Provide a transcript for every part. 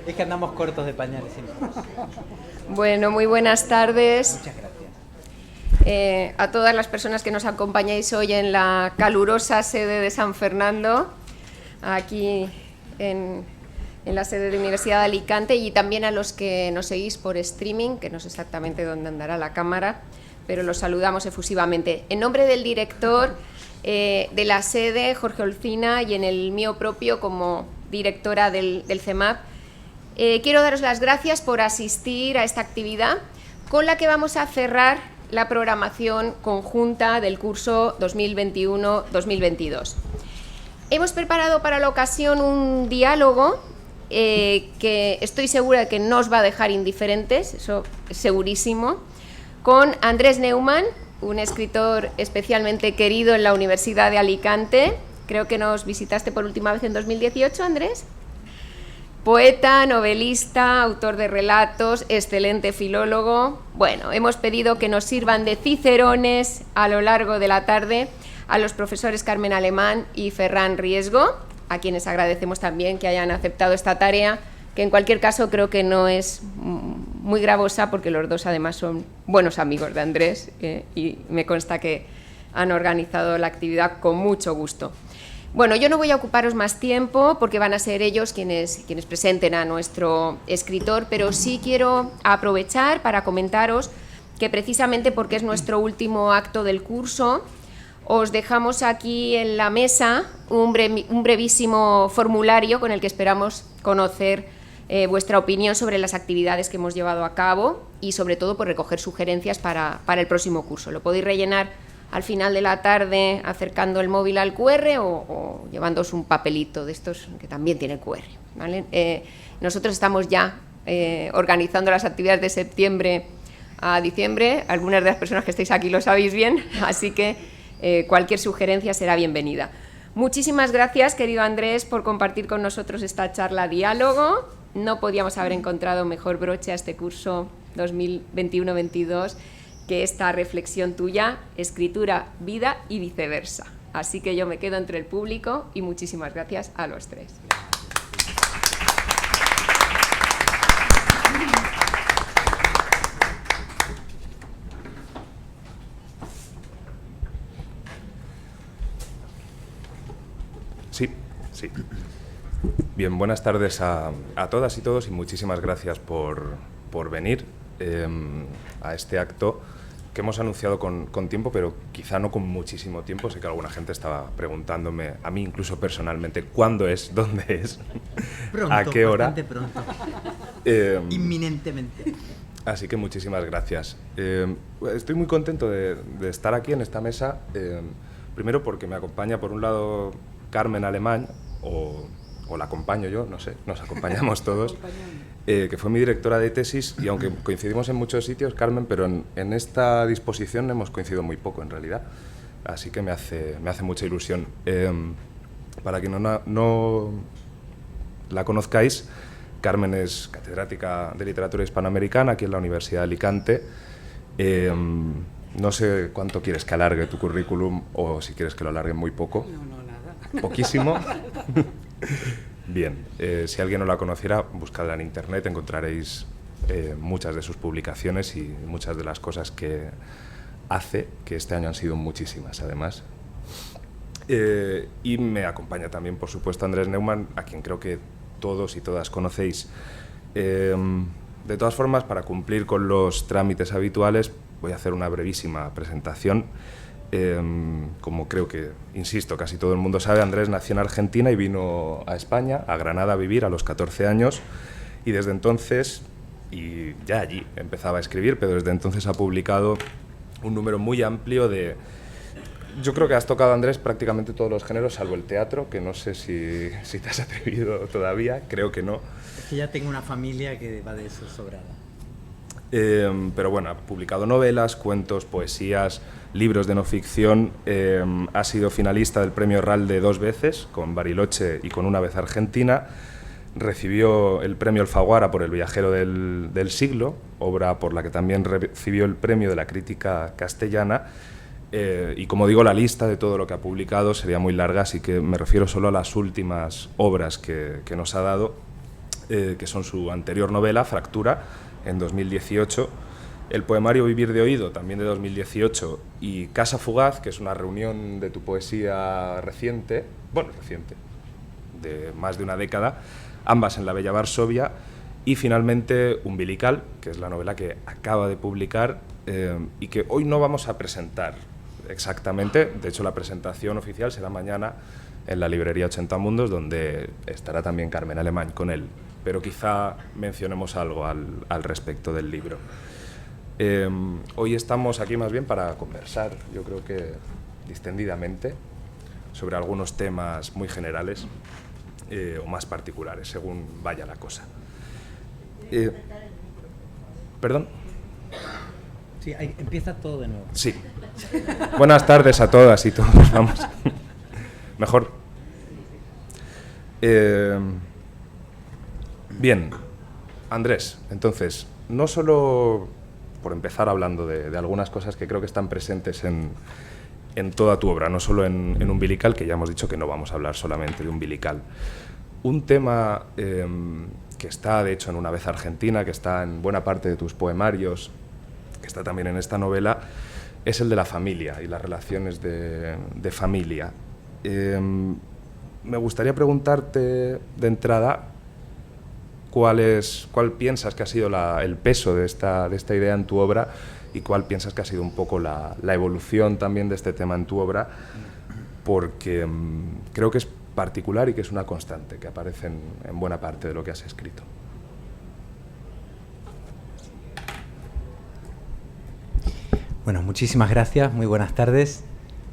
Es que andamos cortos de pañales. ¿Sí? Bueno, muy buenas tardes. Muchas gracias. A todas las personas que nos acompañáis hoy en la calurosa sede de San Fernando, aquí en la sede de Universidad de Alicante, y también a los que nos seguís por streaming, que no sé exactamente dónde andará la cámara, pero los saludamos efusivamente. En nombre del director de la sede, Jorge Olcina, y en el mío propio como directora del CEMAP, quiero daros las gracias por asistir a esta actividad con la que vamos a cerrar la programación conjunta del curso 2021-2022. Hemos preparado para la ocasión un diálogo que estoy segura de que no os va a dejar indiferentes, eso es segurísimo, con Andrés Neumann, un escritor especialmente querido en la Universidad de Alicante. Creo que nos visitaste por última vez en 2018, Andrés. Poeta, novelista, autor de relatos, excelente filólogo. Bueno, hemos pedido que nos sirvan de cicerones a lo largo de la tarde a los profesores Carmen Alemán y Ferran Riesgo, a quienes agradecemos también que hayan aceptado esta tarea, que en cualquier caso creo que no es muy gravosa, porque los dos además son buenos amigos de Andrés y me consta que han organizado la actividad con mucho gusto. Bueno, yo no voy a ocuparos más tiempo porque van a ser ellos quienes presenten a nuestro escritor, pero sí quiero aprovechar para comentaros que precisamente porque es nuestro último acto del curso, os dejamos aquí en la mesa un brevísimo formulario con el que esperamos conocer vuestra opinión sobre las actividades que hemos llevado a cabo y sobre todo por recoger sugerencias para el próximo curso. Lo podéis rellenar al final de la tarde acercando el móvil al QR o llevándoos un papelito de estos que también tiene QR, ¿vale? Nosotros estamos ya organizando las actividades de septiembre a diciembre. Algunas de las personas que estáis aquí lo sabéis bien, así que cualquier sugerencia será bienvenida. Muchísimas gracias, querido Andrés, por compartir con nosotros esta charla diálogo. No podíamos haber encontrado mejor broche a este curso 2021-22 que esta reflexión tuya, escritura, vida y viceversa. Así que yo me quedo entre el público y muchísimas gracias a los tres. Sí. Bien, buenas tardes a todas y todos y muchísimas gracias por venir a este acto que hemos anunciado con tiempo, pero quizá no con muchísimo tiempo. Sé que alguna gente estaba preguntándome, a mí incluso personalmente, ¿cuándo es? ¿Dónde es? Pronto, ¿A qué hora? Bastante pronto. Inminentemente. Así que muchísimas gracias. Estoy muy contento de estar aquí en esta mesa, primero porque me acompaña por un lado Carmen Alemán, o la acompaño yo, no sé, nos acompañamos todos, que fue mi directora de tesis, y aunque coincidimos en muchos sitios, Carmen, pero en esta disposición hemos coincidido muy poco en realidad, así que me hace mucha ilusión. Para quien no la conozcáis, Carmen es catedrática de literatura hispanoamericana aquí en la Universidad de Alicante. No sé cuánto quieres que alargue tu currículum o si quieres que lo alargue muy poco. No, nada. ¿Poquísimo? Bien, si alguien no la conociera, buscadla en internet, encontraréis muchas de sus publicaciones y muchas de las cosas que hace, que este año han sido muchísimas además. Y me acompaña también, por supuesto, Andrés Neumann, a quien creo que todos y todas conocéis. De todas formas, para cumplir con los trámites habituales, voy a hacer una brevísima presentación. Como creo que, insisto, casi todo el mundo sabe, Andrés nació en Argentina y vino a España, a Granada, a vivir a los 14 años, y desde entonces, y ya allí empezaba a escribir, pero desde entonces ha publicado un número muy amplio de... Yo creo que has tocado, Andrés, prácticamente todos los géneros, salvo el teatro, que no sé si te has atrevido todavía, creo que no. Es que ya tengo una familia que va de eso sobrada. Pero bueno, ha publicado novelas, cuentos, poesías, libros de no ficción. Ha sido finalista del Premio Ralde 2 veces, con Bariloche y con Una vez Argentina. recibió el premio Alfaguara por El viajero del siglo, obra por la que también recibió el premio de la crítica castellana. Y como digo, la lista de todo lo que ha publicado sería muy larga, así que me refiero solo a las últimas obras que nos ha dado, que son su anterior novela, Fractura, en 2018, el poemario Vivir de oído, también de 2018, y Casa fugaz, que es una reunión de tu poesía reciente, de más de una década, ambas en la Bella Varsovia, y finalmente Umbilical, que es la novela que acaba de publicar y que hoy no vamos a presentar exactamente. De hecho, la presentación oficial será mañana en la librería 80 Mundos, donde estará también Carmen Alemany con él. Pero quizá mencionemos algo al respecto del libro. Hoy estamos aquí más bien para conversar, yo creo que distendidamente, sobre algunos temas muy generales o más particulares, según vaya la cosa. ¿Perdón? Sí, empieza todo de nuevo. Sí. Buenas tardes a todas y todos, vamos. Mejor. Bien, Andrés, entonces, no solo por empezar hablando de algunas cosas que creo que están presentes en toda tu obra, no solo en Umbilical, que ya hemos dicho que no vamos a hablar solamente de Umbilical. Un tema que está, de hecho, en Una vez Argentina, que está en buena parte de tus poemarios, que está también en esta novela, es el de la familia y las relaciones de familia. Me gustaría preguntarte de entrada cuál piensas que ha sido el peso de esta idea en tu obra y cuál piensas que ha sido un poco la evolución también de este tema en tu obra, porque creo que es particular y que es una constante que aparece en buena parte de lo que has escrito. Bueno, muchísimas gracias, muy buenas tardes.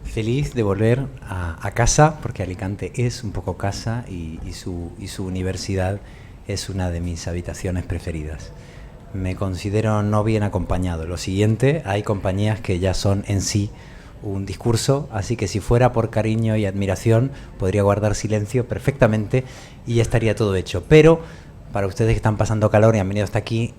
Feliz de volver a casa, porque Alicante es un poco casa y su universidad es una de mis habitaciones preferidas. Me considero no bien acompañado. Lo siguiente, hay compañías que ya son en sí un discurso, así que si fuera por cariño y admiración, podría guardar silencio perfectamente y ya estaría todo hecho. Pero para ustedes que están pasando calor y han venido hasta aquí,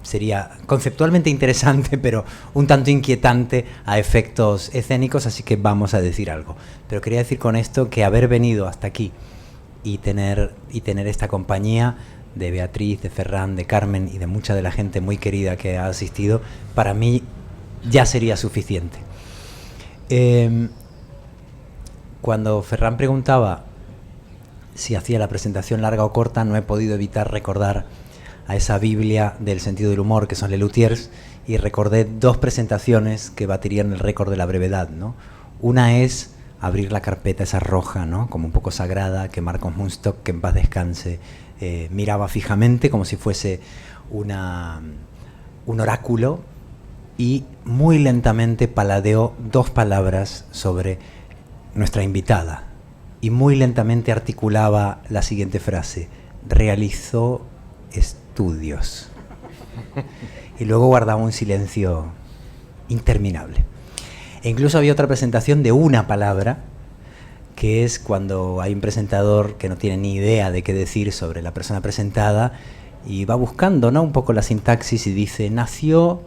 sería conceptualmente interesante, pero un tanto inquietante a efectos escénicos, así que vamos a decir algo. Pero quería decir con esto que haber venido hasta aquí y tener esta compañía de Beatriz, de Ferran, de Carmen y de mucha de la gente muy querida que ha asistido, para mí ya sería suficiente. Cuando Ferran preguntaba si hacía la presentación larga o corta, no he podido evitar recordar a esa Biblia del sentido del humor que son Lelutiers, y recordé dos presentaciones que batirían el récord de la brevedad, ¿no? Una es abrir la carpeta esa roja, ¿no?, como un poco sagrada, que Marcos Munstock, que en paz descanse, miraba fijamente como si fuese un oráculo, y muy lentamente paladeó dos palabras sobre nuestra invitada y muy lentamente articulaba la siguiente frase: realizó estudios. Y luego guardaba un silencio interminable. E incluso había otra presentación de una palabra, que es cuando hay un presentador que no tiene ni idea de qué decir sobre la persona presentada y va buscando, ¿no?, un poco la sintaxis y dice nació.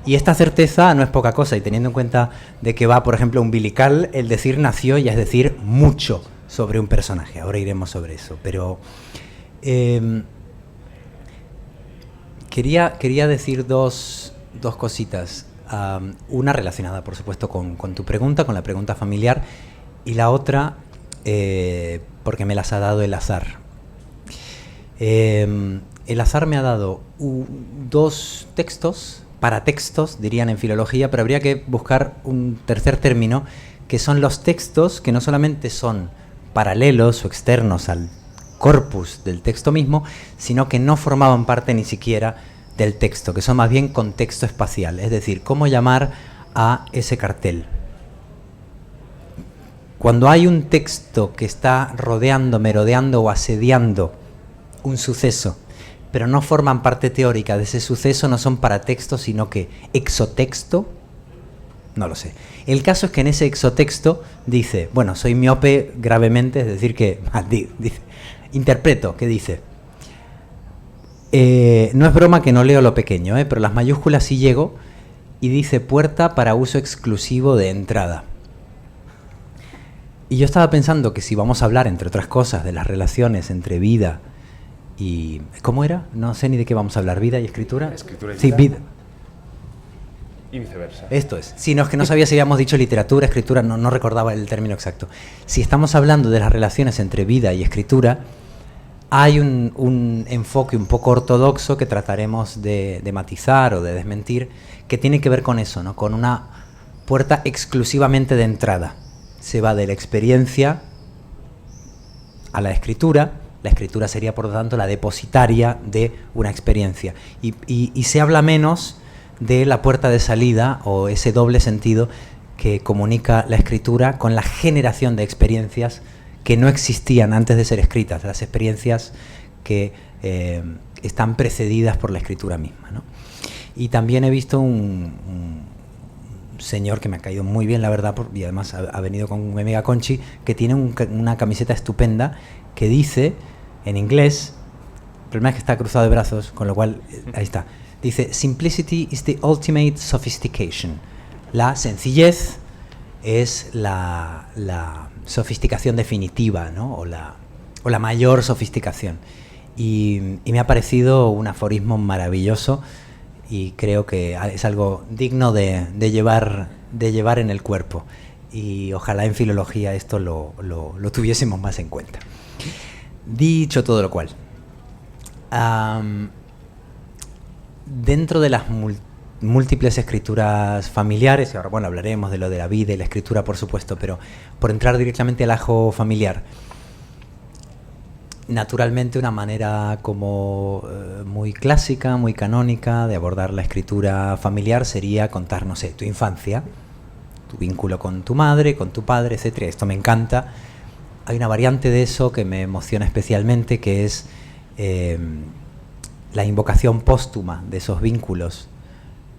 Y esta certeza no es poca cosa, y teniendo en cuenta de que va, por ejemplo, Umbilical, el decir nació ya es decir mucho sobre un personaje. Ahora iremos sobre eso, pero quería decir dos cositas. Una relacionada, por supuesto, con tu pregunta, con la pregunta familiar, y la otra porque me las ha dado el azar. El azar me ha dado dos textos, paratextos, dirían en filología, pero habría que buscar un tercer término, que son los textos que no solamente son paralelos o externos al corpus del texto mismo, sino que no formaban parte ni siquiera del texto, que son más bien contexto espacial, es decir, cómo llamar a ese cartel. Cuando hay un texto que está rodeando, merodeando o asediando un suceso, pero no forman parte teórica de ese suceso, no son paratextos, sino que exotexto, No lo sé. El caso es que en ese exotexto dice, bueno, soy miope gravemente, es decir que, dice, interpreto, que dice, no es broma que no leo lo pequeño, pero las mayúsculas sí llego, y dice puerta para uso exclusivo de entrada. Y yo estaba pensando que si vamos a hablar, entre otras cosas, de las relaciones entre vida y... ¿Cómo era? No sé ni de qué vamos a hablar. ¿Vida y escritura? Escritura y sí, vida. Y viceversa. Esto es. Sí, no, es que no sabía si habíamos dicho literatura, escritura, no recordaba el término exacto. Si estamos hablando de las relaciones entre vida y escritura, hay un enfoque un poco ortodoxo que trataremos de matizar o de desmentir, que tiene que ver con eso, ¿no? Con una puerta exclusivamente de entrada. Se va de la experiencia a la escritura. La escritura sería, por lo tanto, la depositaria de una experiencia. Y se habla menos de la puerta de salida o ese doble sentido que comunica la escritura con la generación de experiencias que no existían antes de ser escritas, las experiencias que están precedidas por la escritura misma, ¿no? Y también he visto un señor que me ha caído muy bien, la verdad, y además ha venido con mi amiga Conchi, que tiene una camiseta estupenda que dice, en inglés, el problema es que está cruzado de brazos, con lo cual, ahí está, dice, "Simplicity is the ultimate sophistication". La sencillez es la sofisticación definitiva, ¿no? o la mayor sofisticación. Y me ha parecido un aforismo maravilloso, y creo que es algo digno de llevar en el cuerpo, y ojalá en filología esto lo tuviésemos más en cuenta. Dicho todo lo cual, dentro de las múltiples escrituras familiares, y ahora bueno, hablaremos de lo de la vida y la escritura, por supuesto, pero por entrar directamente al ajo familiar, naturalmente una manera como muy clásica, muy canónica de abordar la escritura familiar sería contar, no sé, tu infancia, tu vínculo con tu madre, con tu padre, etcétera. Esto me encanta. Hay una variante de eso que me emociona especialmente, que es la invocación póstuma de esos vínculos,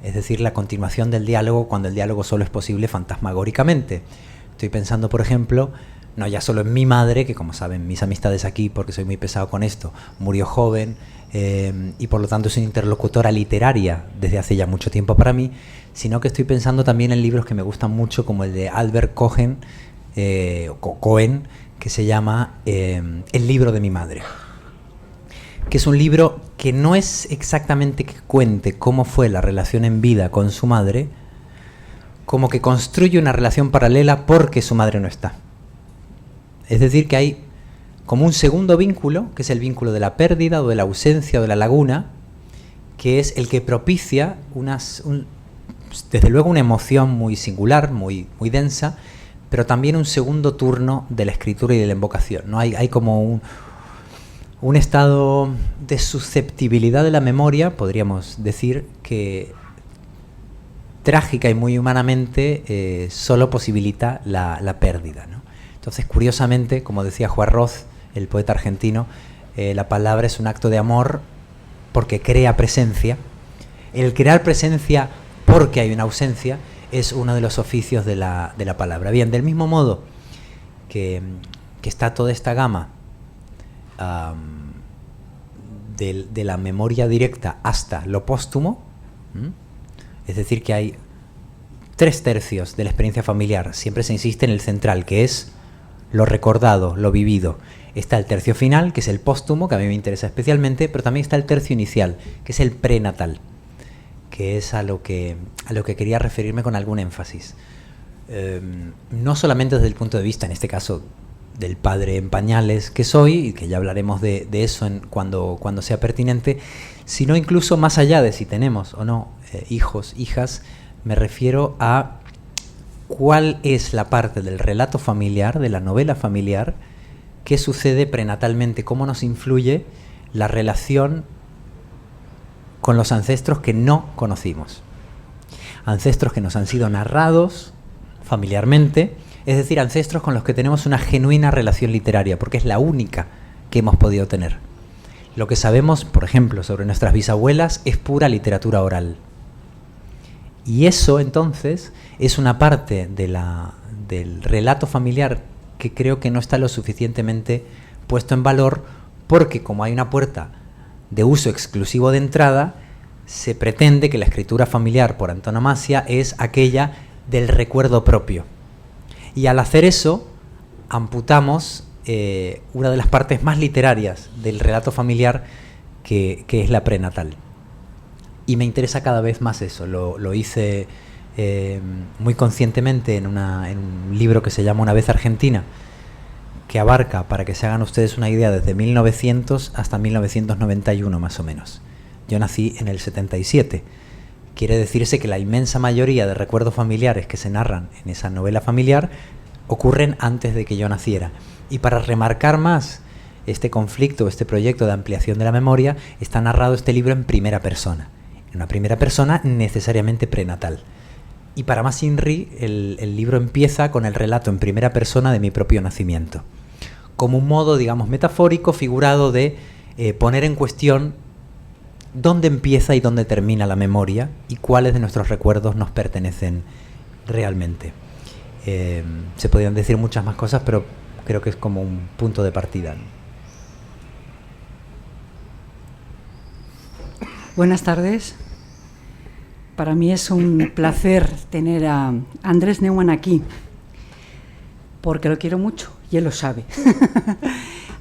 es decir, la continuación del diálogo cuando el diálogo solo es posible fantasmagóricamente. Estoy pensando, por ejemplo, no ya solo en mi madre, que como saben mis amistades aquí, porque soy muy pesado con esto, murió joven y por lo tanto es una interlocutora literaria desde hace ya mucho tiempo para mí, sino que estoy pensando también en libros que me gustan mucho, como el de Albert Cohen, Cohen, que se llama El libro de mi madre, que es un libro que no es exactamente que cuente cómo fue la relación en vida con su madre, como que construye una relación paralela porque su madre no está. Es decir, que hay como un segundo vínculo, que es el vínculo de la pérdida o de la ausencia o de la laguna, que es el que propicia desde luego una emoción muy singular, muy densa, pero también un segundo turno de la escritura y de la invocación, ¿no? Hay como un estado de susceptibilidad de la memoria, podríamos decir, que trágica y muy humanamente solo posibilita la pérdida, ¿no? Entonces, curiosamente, como decía Juan Roth, el poeta argentino, la palabra es un acto de amor porque crea presencia. El crear presencia porque hay una ausencia es uno de los oficios de la palabra. Bien, del mismo modo que está toda esta gama de la memoria directa hasta lo póstumo, es decir, que hay 3/3 de la experiencia familiar, siempre se insiste en el central, que es lo recordado, lo vivido. Está el tercio final, que es el póstumo, que a mí me interesa especialmente, pero también está el tercio inicial, que es el prenatal, que es a lo que quería referirme con algún énfasis. No solamente desde el punto de vista, en este caso, del padre en pañales que soy, y que ya hablaremos de eso cuando sea pertinente, sino incluso más allá de si tenemos o no hijos, hijas, me refiero a cuál es la parte del relato familiar, de la novela familiar, que sucede prenatalmente, cómo nos influye la relación con los ancestros que no conocimos. Ancestros que nos han sido narrados familiarmente, es decir, ancestros con los que tenemos una genuina relación literaria, porque es la única que hemos podido tener. Lo que sabemos, por ejemplo, sobre nuestras bisabuelas es pura literatura oral. Y eso, entonces, es una parte del relato familiar que creo que no está lo suficientemente puesto en valor, porque como hay una puerta de uso exclusivo de entrada, se pretende que la escritura familiar por antonomasia es aquella del recuerdo propio. Y al hacer eso, amputamos una de las partes más literarias del relato familiar, que es la prenatal. Y me interesa cada vez más eso. Lo hice muy conscientemente en un libro que se llama Una vez Argentina, que abarca, para que se hagan ustedes una idea, desde 1900 hasta 1991 más o menos. Yo nací en el 77. Quiere decirse que la inmensa mayoría de recuerdos familiares que se narran en esa novela familiar ocurren antes de que yo naciera. Y para remarcar más este conflicto, este proyecto de ampliación de la memoria, está narrado este libro en primera persona. En una primera persona necesariamente prenatal. Y para más INRI, el libro empieza con el relato en primera persona de mi propio nacimiento, como un modo, digamos, metafórico, figurado de poner en cuestión dónde empieza y dónde termina la memoria y cuáles de nuestros recuerdos nos pertenecen realmente. Se podrían decir muchas más cosas, pero creo que es como un punto de partida, ¿no? Buenas tardes. Para mí es un placer tener a Andrés Neumann aquí, porque lo quiero mucho y él lo sabe.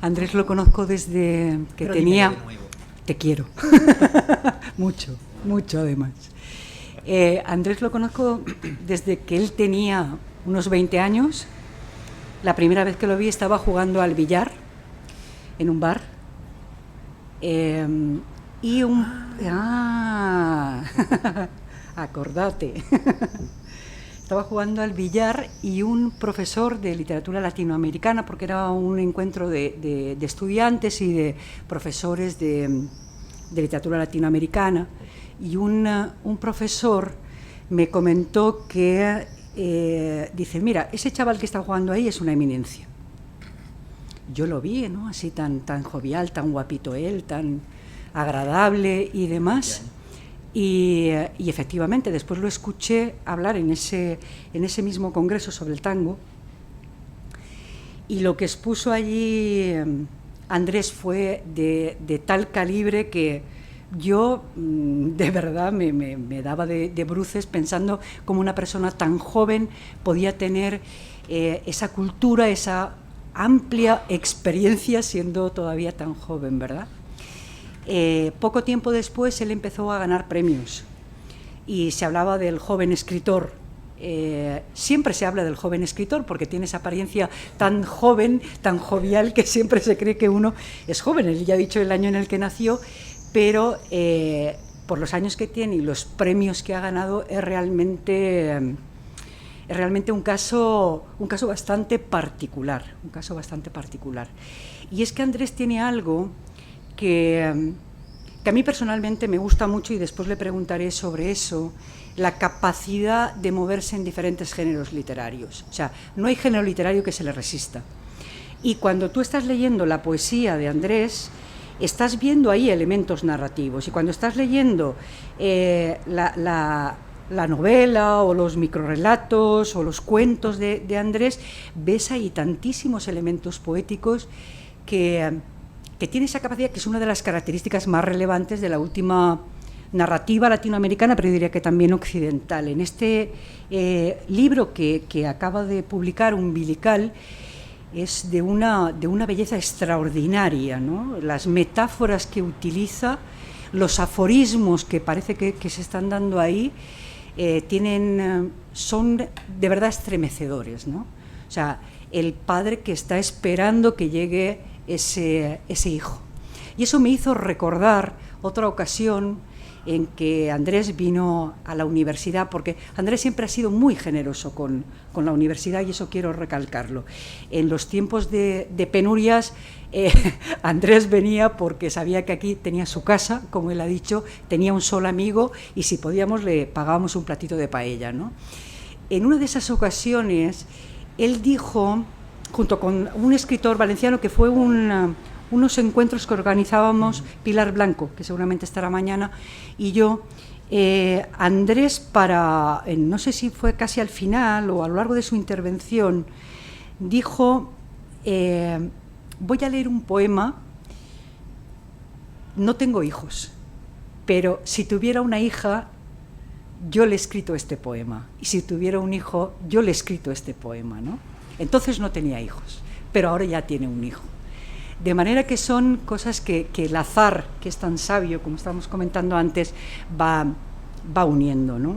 Andrés lo conozco desde que tenía... Te quiero. Mucho, mucho además. Andrés lo conozco desde que él tenía unos 20 años. La primera vez que lo vi estaba jugando al billar en un bar. Acordate. Estaba jugando al billar y un profesor de literatura latinoamericana, porque era un encuentro de estudiantes y de profesores de literatura latinoamericana, y un profesor me comentó que dice, mira, ese chaval que está jugando ahí es una eminencia. Yo lo vi, ¿no? Así tan jovial, tan guapito él, tan agradable y demás. Y efectivamente, después lo escuché hablar en ese mismo congreso sobre el tango, y lo que expuso allí Andrés fue de tal calibre que yo de verdad me daba de bruces pensando cómo una persona tan joven podía tener esa cultura, esa amplia experiencia siendo todavía tan joven, ¿verdad? Poco tiempo después él empezó a ganar premios y se hablaba del joven escritor. Siempre se habla del joven escritor porque tiene esa apariencia tan joven, tan jovial, que siempre se cree que uno es joven. Él ya ha dicho el año en el que nació, pero por los años que tiene y los premios que ha ganado es realmente un caso bastante particular, Y es que Andrés tiene algo que a mí personalmente me gusta mucho, y después le preguntaré sobre eso, la capacidad de moverse en diferentes géneros literarios. O sea, no hay género literario que se le resista. Y cuando tú estás leyendo la poesía de Andrés, estás viendo ahí elementos narrativos. Y cuando estás leyendo la novela o los microrrelatos o los cuentos de Andrés, ves ahí tantísimos elementos poéticos que tiene esa capacidad, que es una de las características más relevantes de la última narrativa latinoamericana, pero yo diría que también occidental. En este libro que acaba de publicar Umbilical, es de una belleza extraordinaria, ¿no? Las metáforas que utiliza, los aforismos que parece que se están dando ahí, son de verdad estremecedores, ¿no? O sea, el padre que está esperando que llegue ese hijo. Y eso me hizo recordar otra ocasión en que Andrés vino a la universidad, porque Andrés siempre ha sido muy generoso con la universidad, y eso quiero recalcarlo. En los tiempos de penurias, Andrés venía porque sabía que aquí tenía su casa, como él ha dicho, tenía un solo amigo, y si podíamos le pagábamos un platito de paella, ¿no? En una de esas ocasiones, él dijo, junto con un escritor valenciano, que fue unos encuentros que organizábamos Pilar Blanco, que seguramente estará mañana, y yo, Andrés, no sé si fue casi al final o a lo largo de su intervención, dijo, voy a leer un poema, no tengo hijos, pero si tuviera una hija, yo le he escrito este poema, y si tuviera un hijo, yo le he escrito este poema, ¿no? Entonces no tenía hijos, pero ahora ya tiene un hijo. De manera que son cosas que el azar, que es tan sabio, como estábamos comentando antes, va uniendo, ¿no?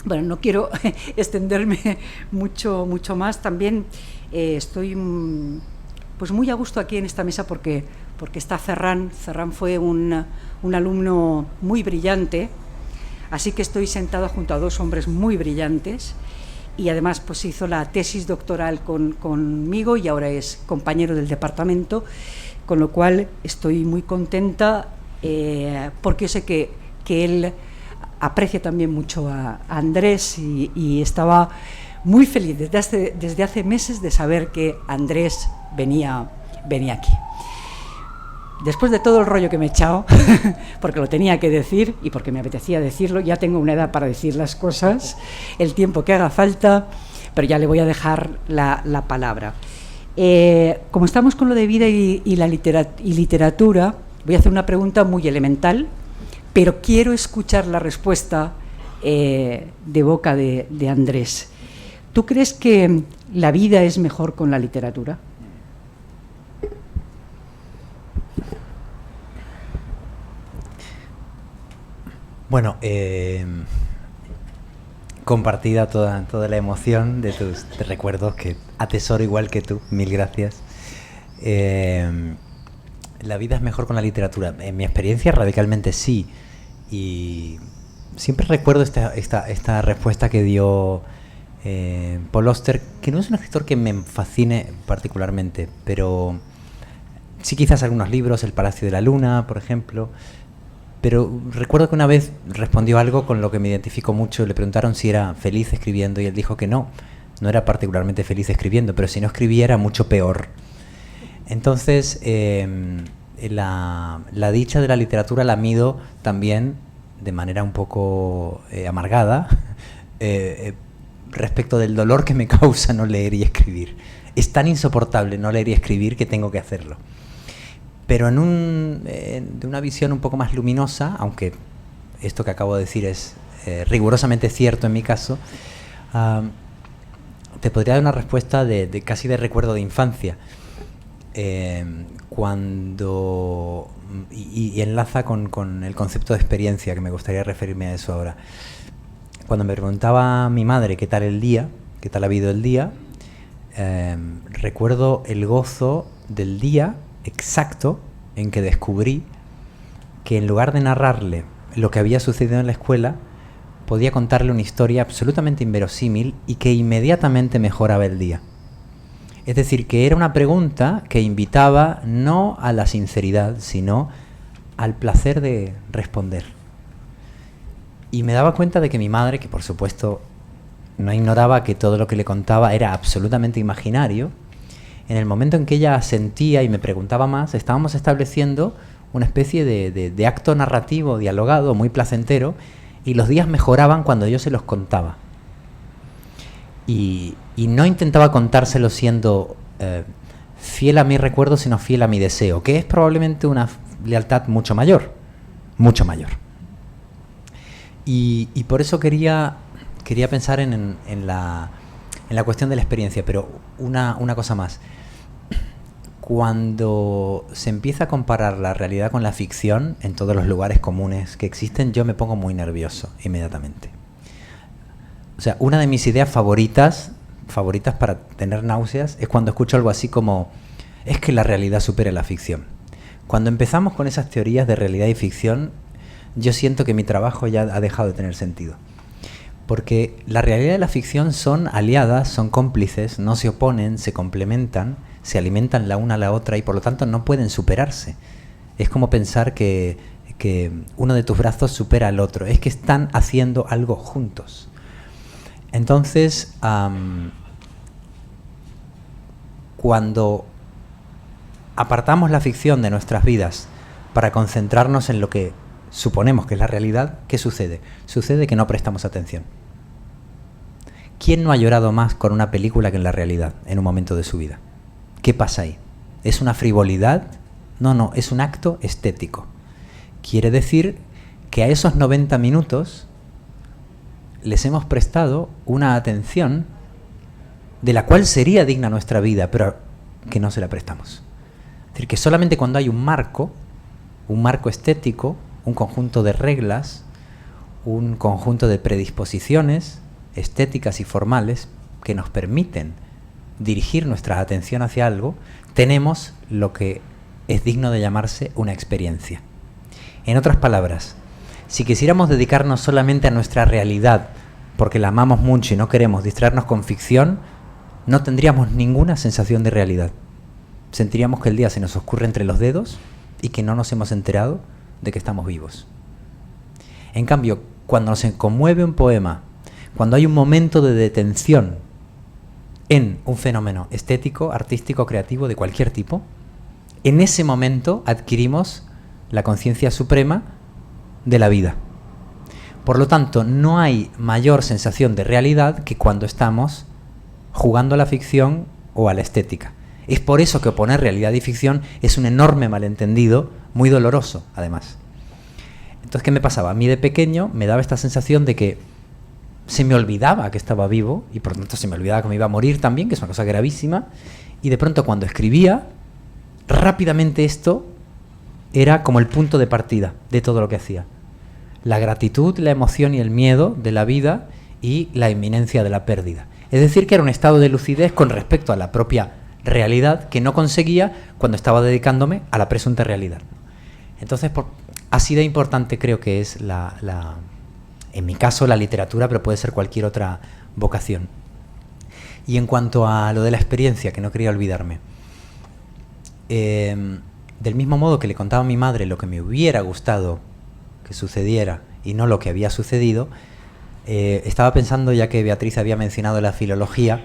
Bueno, no quiero extenderme mucho más. También estoy pues muy a gusto aquí en esta mesa porque está Ferran. Ferran fue un alumno muy brillante, así que estoy sentada junto a dos hombres muy brillantes. Y además pues hizo la tesis doctoral conmigo y ahora es compañero del departamento, con lo cual estoy muy contenta porque yo sé que él aprecia también mucho a Andrés y estaba muy feliz desde hace meses de saber que Andrés venía aquí. Después de todo el rollo que me he echado, porque lo tenía que decir y porque me apetecía decirlo, ya tengo una edad para decir las cosas, el tiempo que haga falta, pero ya le voy a dejar la palabra. Como estamos con lo de vida y literatura, voy a hacer una pregunta muy elemental, pero quiero escuchar la respuesta de boca de Andrés. ¿Tú crees que la vida es mejor con la literatura? Bueno, compartida toda la emoción de tus recuerdos, que atesoro igual que tú, mil gracias. La vida es mejor con la literatura. En mi experiencia, radicalmente sí. Y siempre recuerdo esta respuesta que dio Paul Auster, que no es un escritor que me fascine particularmente, pero sí quizás algunos libros, El Palacio de la Luna, por ejemplo. Pero recuerdo que una vez respondió algo con lo que me identifico mucho. Le preguntaron si era feliz escribiendo y él dijo que no era particularmente feliz escribiendo, pero si no escribía era mucho peor. Entonces, la dicha de la literatura la mido también de manera un poco amargada respecto del dolor que me causa no leer y escribir. Es tan insoportable no leer y escribir que tengo que hacerlo. Pero de una visión un poco más luminosa, aunque esto que acabo de decir es rigurosamente cierto en mi caso, te podría dar una respuesta casi de recuerdo de infancia. Y enlaza con el concepto de experiencia, que me gustaría referirme a eso ahora. Cuando me preguntaba mi madre qué tal el día, qué tal ha habido el día, recuerdo el gozo del día exacto en que descubrí que en lugar de narrarle lo que había sucedido en la escuela, podía contarle una historia absolutamente inverosímil y que inmediatamente mejoraba el día. Es decir, que era una pregunta que invitaba no a la sinceridad, sino al placer de responder. Y me daba cuenta de que mi madre, que por supuesto no ignoraba que todo lo que le contaba era absolutamente imaginario, en el momento en que ella asentía y me preguntaba más, estábamos estableciendo una especie de acto narrativo, dialogado, muy placentero, y los días mejoraban cuando yo se los contaba. Y no intentaba contárselo siendo fiel a mi recuerdo, sino fiel a mi deseo, que es probablemente una lealtad mucho mayor, mucho mayor. Y por eso quería pensar en la cuestión de la experiencia, pero una cosa más. Cuando se empieza a comparar la realidad con la ficción en todos los lugares comunes que existen, yo me pongo muy nervioso inmediatamente. O sea, una de mis ideas favoritas para tener náuseas es cuando escucho algo así como es que la realidad supera la ficción. Cuando empezamos con esas teorías de realidad y ficción, yo siento que mi trabajo ya ha dejado de tener sentido. Porque la realidad y la ficción son aliadas, son cómplices, no se oponen, se complementan, se alimentan la una a la otra y por lo tanto no pueden superarse. Es como pensar que uno de tus brazos supera al otro. Es que están haciendo algo juntos. Entonces, cuando apartamos la ficción de nuestras vidas para concentrarnos en lo que suponemos que es la realidad, ¿qué sucede? Sucede que no prestamos atención. ¿Quién no ha llorado más con una película que en la realidad, en un momento de su vida? ¿Qué pasa ahí? ¿Es una frivolidad? No, es un acto estético. Quiere decir que a esos 90 minutos les hemos prestado una atención de la cual sería digna nuestra vida, pero que no se la prestamos. Es decir, que solamente cuando hay un marco estético, un conjunto de reglas, un conjunto de predisposiciones estéticas y formales que nos permiten dirigir nuestra atención hacia algo, tenemos lo que es digno de llamarse una experiencia. En otras palabras, si quisiéramos dedicarnos solamente a nuestra realidad porque la amamos mucho y no queremos distraernos con ficción, no tendríamos ninguna sensación de realidad. Sentiríamos que el día se nos oscurre entre los dedos y que no nos hemos enterado de que estamos vivos. En cambio, cuando nos conmueve un poema, cuando hay un momento de detención en un fenómeno estético, artístico, creativo, de cualquier tipo, en ese momento adquirimos la conciencia suprema de la vida. Por lo tanto, no hay mayor sensación de realidad que cuando estamos jugando a la ficción o a la estética. Es por eso que oponer realidad y ficción es un enorme malentendido, muy doloroso, además. Entonces, ¿qué me pasaba? A mí de pequeño me daba esta sensación de que se me olvidaba que estaba vivo y por lo tanto se me olvidaba que me iba a morir también, que es una cosa gravísima, y de pronto cuando escribía, rápidamente esto era como el punto de partida de todo lo que hacía. La gratitud, la emoción y el miedo de la vida y la inminencia de la pérdida. Es decir, que era un estado de lucidez con respecto a la propia realidad que no conseguía cuando estaba dedicándome a la presunta realidad. Entonces, así de importante creo que es en mi caso, la literatura, pero puede ser cualquier otra vocación. Y en cuanto a lo de la experiencia, que no quería olvidarme, del mismo modo que le contaba a mi madre lo que me hubiera gustado que sucediera y no lo que había sucedido, estaba pensando, ya que Beatriz había mencionado la filología,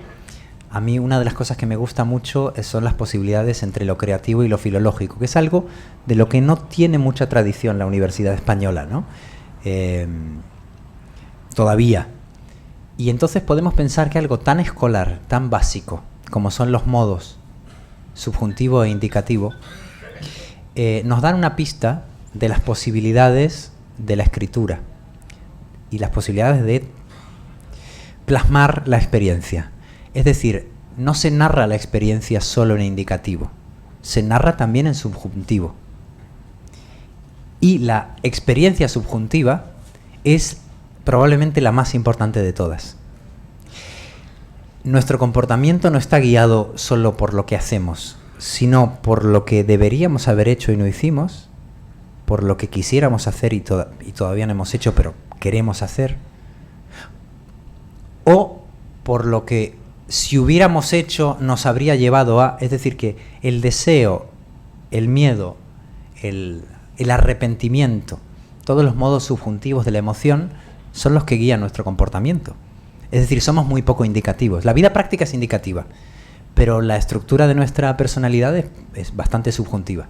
a mí una de las cosas que me gusta mucho son las posibilidades entre lo creativo y lo filológico, que es algo de lo que no tiene mucha tradición la Universidad Española, ¿no? Todavía. Y entonces podemos pensar que algo tan escolar, tan básico, como son los modos subjuntivo e indicativo, nos dan una pista de las posibilidades de la escritura y las posibilidades de plasmar la experiencia. Es decir, no se narra la experiencia solo en indicativo, se narra también en subjuntivo. Y la experiencia subjuntiva es probablemente la más importante de todas. Nuestro comportamiento no está guiado solo por lo que hacemos, sino por lo que deberíamos haber hecho y no hicimos, por lo que quisiéramos hacer y todavía no hemos hecho, pero queremos hacer, o por lo que si hubiéramos hecho nos habría llevado a, es decir, que el deseo, el miedo, el arrepentimiento, todos los modos subjuntivos de la emoción son los que guían nuestro comportamiento. Es decir, somos muy poco indicativos. La vida práctica es indicativa, pero la estructura de nuestra personalidad es bastante subjuntiva.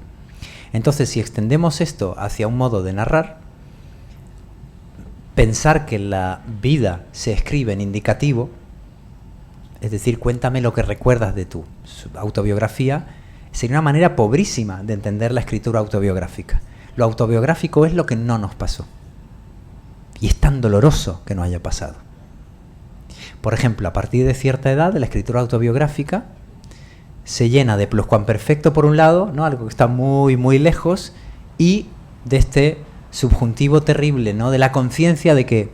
Entonces, si extendemos esto hacia un modo de narrar, pensar que la vida se escribe en indicativo, es decir, cuéntame lo que recuerdas de tu autobiografía, sería una manera pobrísima de entender la escritura autobiográfica. Lo autobiográfico es lo que no nos pasó. Y es tan doloroso que no haya pasado. Por ejemplo, a partir de cierta edad, la escritura autobiográfica se llena de pluscuamperfecto por un lado, ¿no? Algo que está muy, muy lejos, y de este subjuntivo terrible, ¿no? De la conciencia de que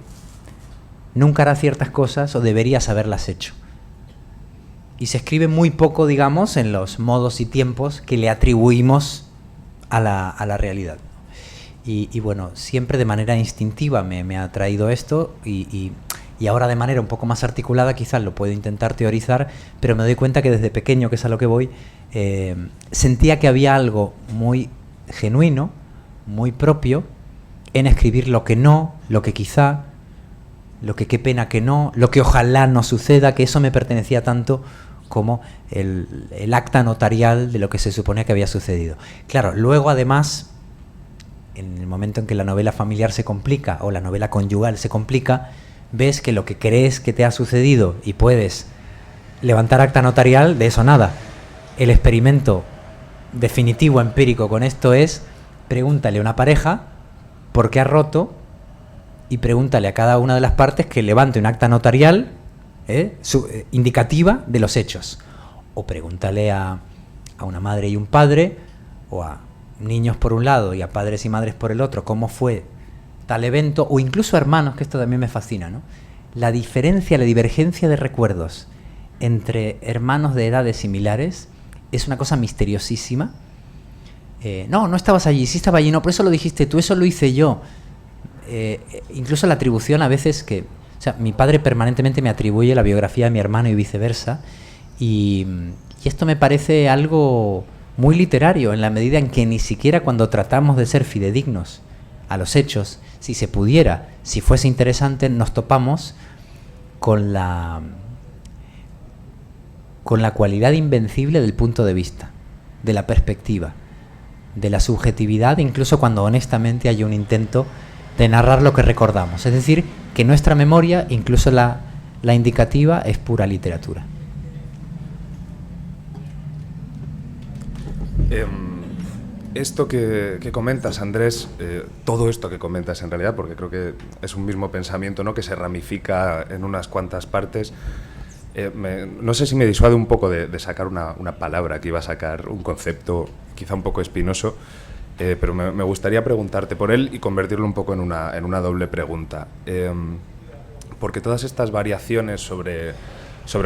nunca harás ciertas cosas o deberías haberlas hecho. Y se escribe muy poco, digamos, en los modos y tiempos que le atribuimos a la realidad. Y bueno, siempre de manera instintiva me ha traído esto y ahora de manera un poco más articulada quizás lo puedo intentar teorizar, pero me doy cuenta que desde pequeño, que es a lo que voy, sentía que había algo muy genuino, muy propio, en escribir lo que no, lo que quizá, lo que qué pena que no, lo que ojalá no suceda, que eso me pertenecía tanto como el acta notarial de lo que se suponía que había sucedido. Claro, luego además en el momento en que la novela familiar se complica o la novela conyugal se complica, ves que lo que crees que te ha sucedido y puedes levantar acta notarial, de eso nada. El experimento definitivo, empírico con esto es: pregúntale a una pareja por qué ha roto y pregúntale a cada una de las partes que levante un acta notarial indicativa de los hechos. O pregúntale a una madre y un padre, o a niños por un lado y a padres y madres por el otro, cómo fue tal evento, o incluso a hermanos, que esto también me fascina, ¿no? La diferencia, la divergencia de recuerdos entre hermanos de edades similares es una cosa misteriosísima. No estabas allí, sí estaba allí, no, por eso lo dijiste tú, eso lo hice yo. Incluso la atribución a veces que... O sea, mi padre permanentemente me atribuye la biografía de mi hermano y viceversa, y esto me parece algo muy literario, en la medida en que ni siquiera cuando tratamos de ser fidedignos a los hechos, si se pudiera, si fuese interesante, nos topamos con la cualidad invencible del punto de vista, de la perspectiva, de la subjetividad, incluso cuando honestamente hay un intento de narrar lo que recordamos. Es decir, que nuestra memoria, incluso la indicativa, es pura literatura. Esto que comentas, Andrés, todo esto que comentas en realidad, porque creo que es un mismo pensamiento, ¿no?, que se ramifica en unas cuantas partes, no sé si me disuade un poco de sacar una palabra que iba a sacar, un concepto quizá un poco espinoso, pero me gustaría preguntarte por él y convertirlo un poco en una doble pregunta. Porque todas estas variaciones sobre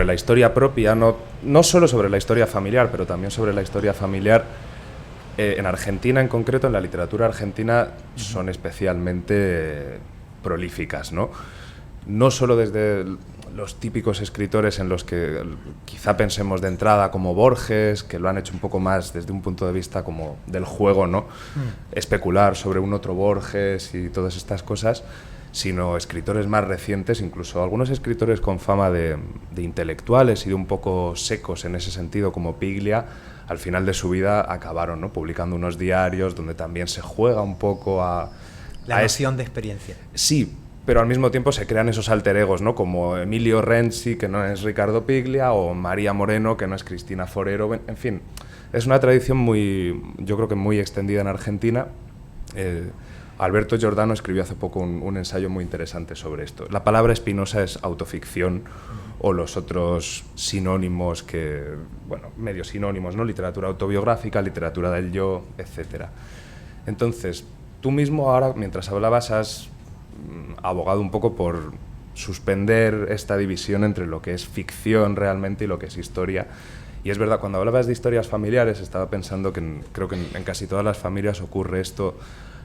la historia propia, no solo sobre la historia familiar, pero también sobre la historia familiar, en Argentina en concreto, en la literatura argentina, son especialmente prolíficas, ¿no? No solo desde los típicos escritores en los que quizá pensemos de entrada, como Borges, que lo han hecho un poco más desde un punto de vista como del juego, ¿no? Especular sobre un otro Borges y todas estas cosas, sino escritores más recientes, incluso algunos escritores con fama de intelectuales y de un poco secos en ese sentido, como Piglia, al final de su vida acabaron, ¿no?, publicando unos diarios donde también se juega un poco a... La noción de experiencia. Sí, pero al mismo tiempo se crean esos alter egos, ¿no?, como Emilio Renzi, que no es Ricardo Piglia, o María Moreno, que no es Cristina Forero. En fin, es una tradición yo creo que muy extendida en Argentina. Alberto Giordano escribió hace poco un ensayo muy interesante sobre esto. La palabra espinosa es autoficción, o los otros sinónimos medio sinónimos, ¿no? Literatura autobiográfica, literatura del yo, etc. Entonces, tú mismo ahora, mientras hablabas, has abogado un poco por suspender esta división entre lo que es ficción realmente y lo que es historia. Y es verdad, cuando hablabas de historias familiares, estaba pensando que creo que en casi todas las familias ocurre esto.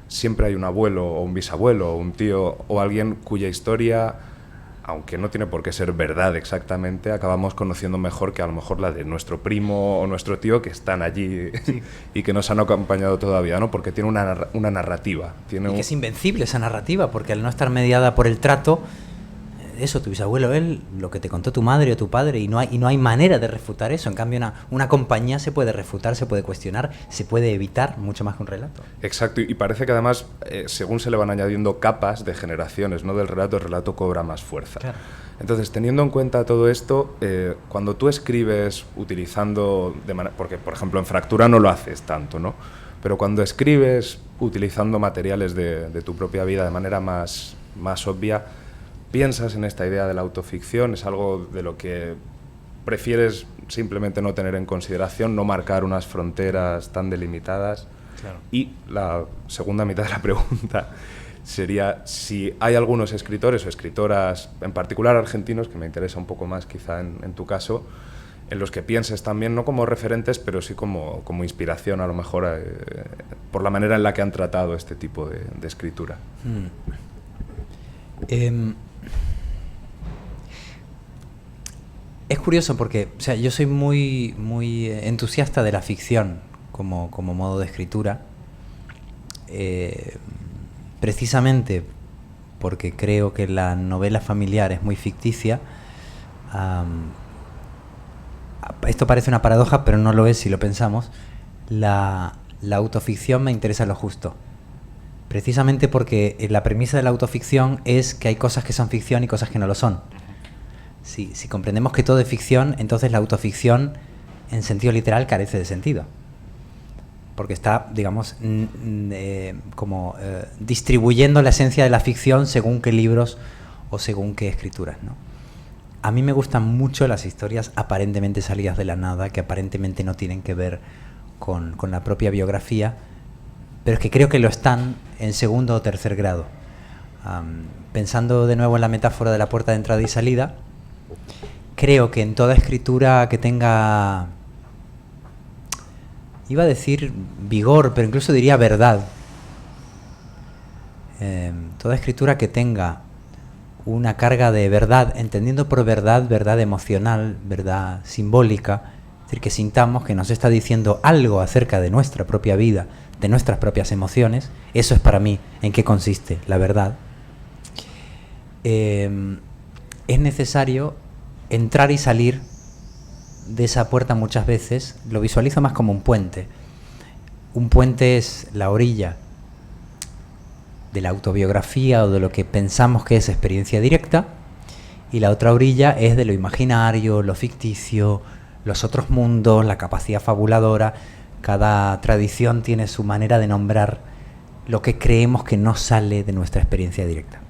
Siempre hay un abuelo o un bisabuelo o un tío o alguien cuya historia, aunque no tiene por qué ser verdad exactamente, acabamos conociendo mejor que a lo mejor la de nuestro primo o nuestro tío, que están allí y que nos han acompañado todavía, ¿no? Porque tiene una narrativa. Y que es invencible esa narrativa, porque al no estar mediada por el trato, eso, tu bisabuelo, él, lo que te contó tu madre o tu padre, y no hay manera de refutar eso. En cambio, una compañía se puede refutar, se puede cuestionar, se puede evitar mucho más que un relato. Exacto, y parece que además, según se le van añadiendo capas de generaciones, ¿no?, del relato, el relato cobra más fuerza. Claro. Entonces, teniendo en cuenta todo esto, cuando tú escribes utilizando, porque por ejemplo en Fractura no lo haces tanto, ¿no?, pero cuando escribes utilizando materiales de tu propia vida de manera más obvia, ¿piensas en esta idea de la autoficción? ¿Es algo de lo que prefieres simplemente no tener en consideración, no marcar unas fronteras tan delimitadas? Claro. Y la segunda mitad de la pregunta sería si hay algunos escritores o escritoras, en particular argentinos, que me interesa un poco más quizá en tu caso, en los que pienses también, no como referentes, pero sí como inspiración, a lo mejor, por la manera en la que han tratado este tipo de escritura. Es curioso porque, o sea, yo soy muy entusiasta de la ficción como modo de escritura, precisamente porque creo que la novela familiar es muy ficticia. Esto parece una paradoja, pero no lo es si lo pensamos. La autoficción me interesa lo justo. precisamente porque la premisa de la autoficción es que hay cosas que son ficción y cosas que no lo son. Si comprendemos que todo es ficción, entonces la autoficción, en sentido literal, carece de sentido. Porque está, digamos, distribuyendo la esencia de la ficción según qué libros o según qué escrituras, ¿no? A mí me gustan mucho las historias aparentemente salidas de la nada, que aparentemente no tienen que ver con la propia biografía, pero es que creo que lo están en segundo o tercer grado. Pensando de nuevo en la metáfora de la puerta de entrada y salida, creo que en toda escritura que tenga, iba a decir vigor, pero incluso diría verdad, toda escritura que tenga una carga de verdad, entendiendo por verdad, verdad emocional, verdad simbólica, es decir, que sintamos que nos está diciendo algo acerca de nuestra propia vida, de nuestras propias emociones. Eso es para mí en qué consiste la verdad. Es necesario entrar y salir de esa puerta muchas veces. Lo visualizo más como un puente. Un puente es la orilla de la autobiografía o de lo que pensamos que es experiencia directa, y la otra orilla es de lo imaginario, lo ficticio, los otros mundos, la capacidad fabuladora. Cada tradición tiene su manera de nombrar lo que creemos que no sale de nuestra experiencia directa.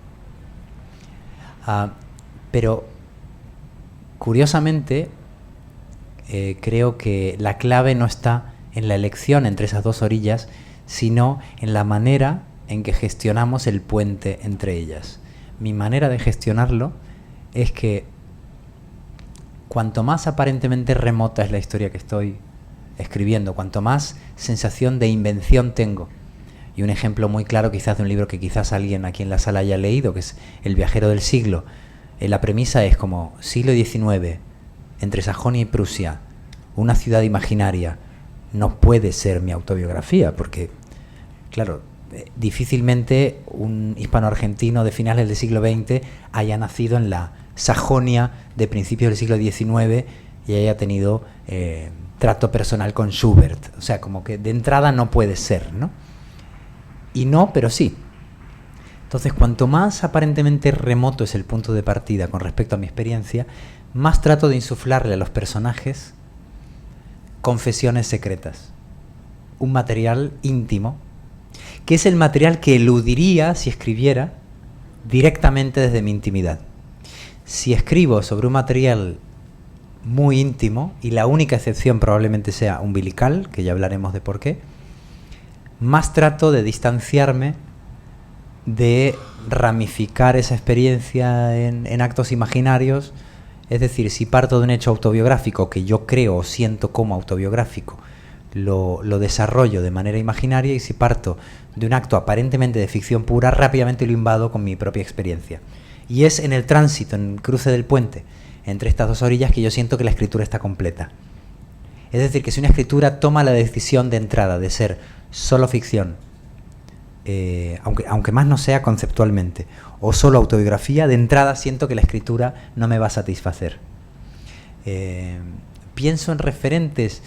Pero curiosamente creo que la clave no está en la elección entre esas dos orillas, sino en la manera en que gestionamos el puente entre ellas. Mi manera de gestionarlo es que cuanto más aparentemente remota es la historia que estoy escribiendo, cuanto más sensación de invención tengo, y un ejemplo muy claro quizás de un libro que quizás alguien aquí en la sala haya leído, que es El viajero del siglo, la premisa es como siglo XIX, entre Sajonia y Prusia, una ciudad imaginaria. No puede ser mi autobiografía, porque, claro, difícilmente un hispano-argentino de finales del siglo XX haya nacido en la Sajonia de principios del siglo XIX y haya tenido trato personal con Schubert. O sea, como que de entrada no puede ser, ¿no? Y no, pero sí. Entonces, cuanto más aparentemente remoto es el punto de partida con respecto a mi experiencia, más trato de insuflarle a los personajes confesiones secretas. Un material íntimo, que es el material que eludiría si escribiera directamente desde mi intimidad. Si escribo sobre un material muy íntimo, y la única excepción probablemente sea umbilical, que ya hablaremos de por qué, más trato de distanciarme, de ramificar esa experiencia en actos imaginarios. Es decir, si parto de un hecho autobiográfico que yo creo o siento como autobiográfico, lo desarrollo de manera imaginaria, y si parto de un acto aparentemente de ficción pura, rápidamente lo invado con mi propia experiencia. Y es en el tránsito, en el cruce del puente entre estas dos orillas, que yo siento que la escritura está completa. Es decir, que si una escritura toma la decisión de entrada de ser solo ficción, aunque más no sea conceptualmente, o solo autobiografía, de entrada siento que la escritura no me va a satisfacer. Pienso en referentes.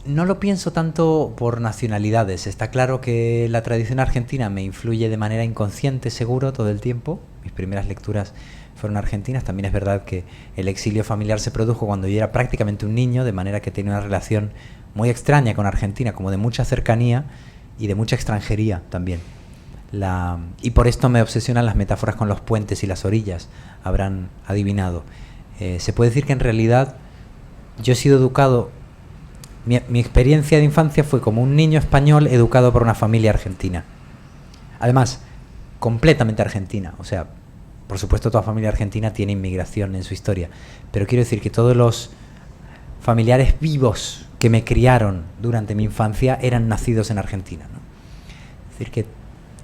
No lo pienso tanto por nacionalidades. Está claro que la tradición argentina me influye de manera inconsciente, seguro, todo el tiempo. Mis primeras lecturas fueron argentinas. También es verdad que el exilio familiar se produjo cuando yo era prácticamente un niño, de manera que tenía una relación muy extraña con Argentina, como de mucha cercanía y de mucha extranjería también. Y por esto me obsesionan las metáforas con los puentes y las orillas, habrán adivinado. Se puede decir que en realidad yo he sido educado. Mi experiencia de infancia fue como un niño español educado por una familia argentina. Además, completamente argentina. O sea, por supuesto toda familia argentina tiene inmigración en su historia. Pero quiero decir que todos los familiares vivos que me criaron durante mi infancia eran nacidos en Argentina, ¿no? Es decir, que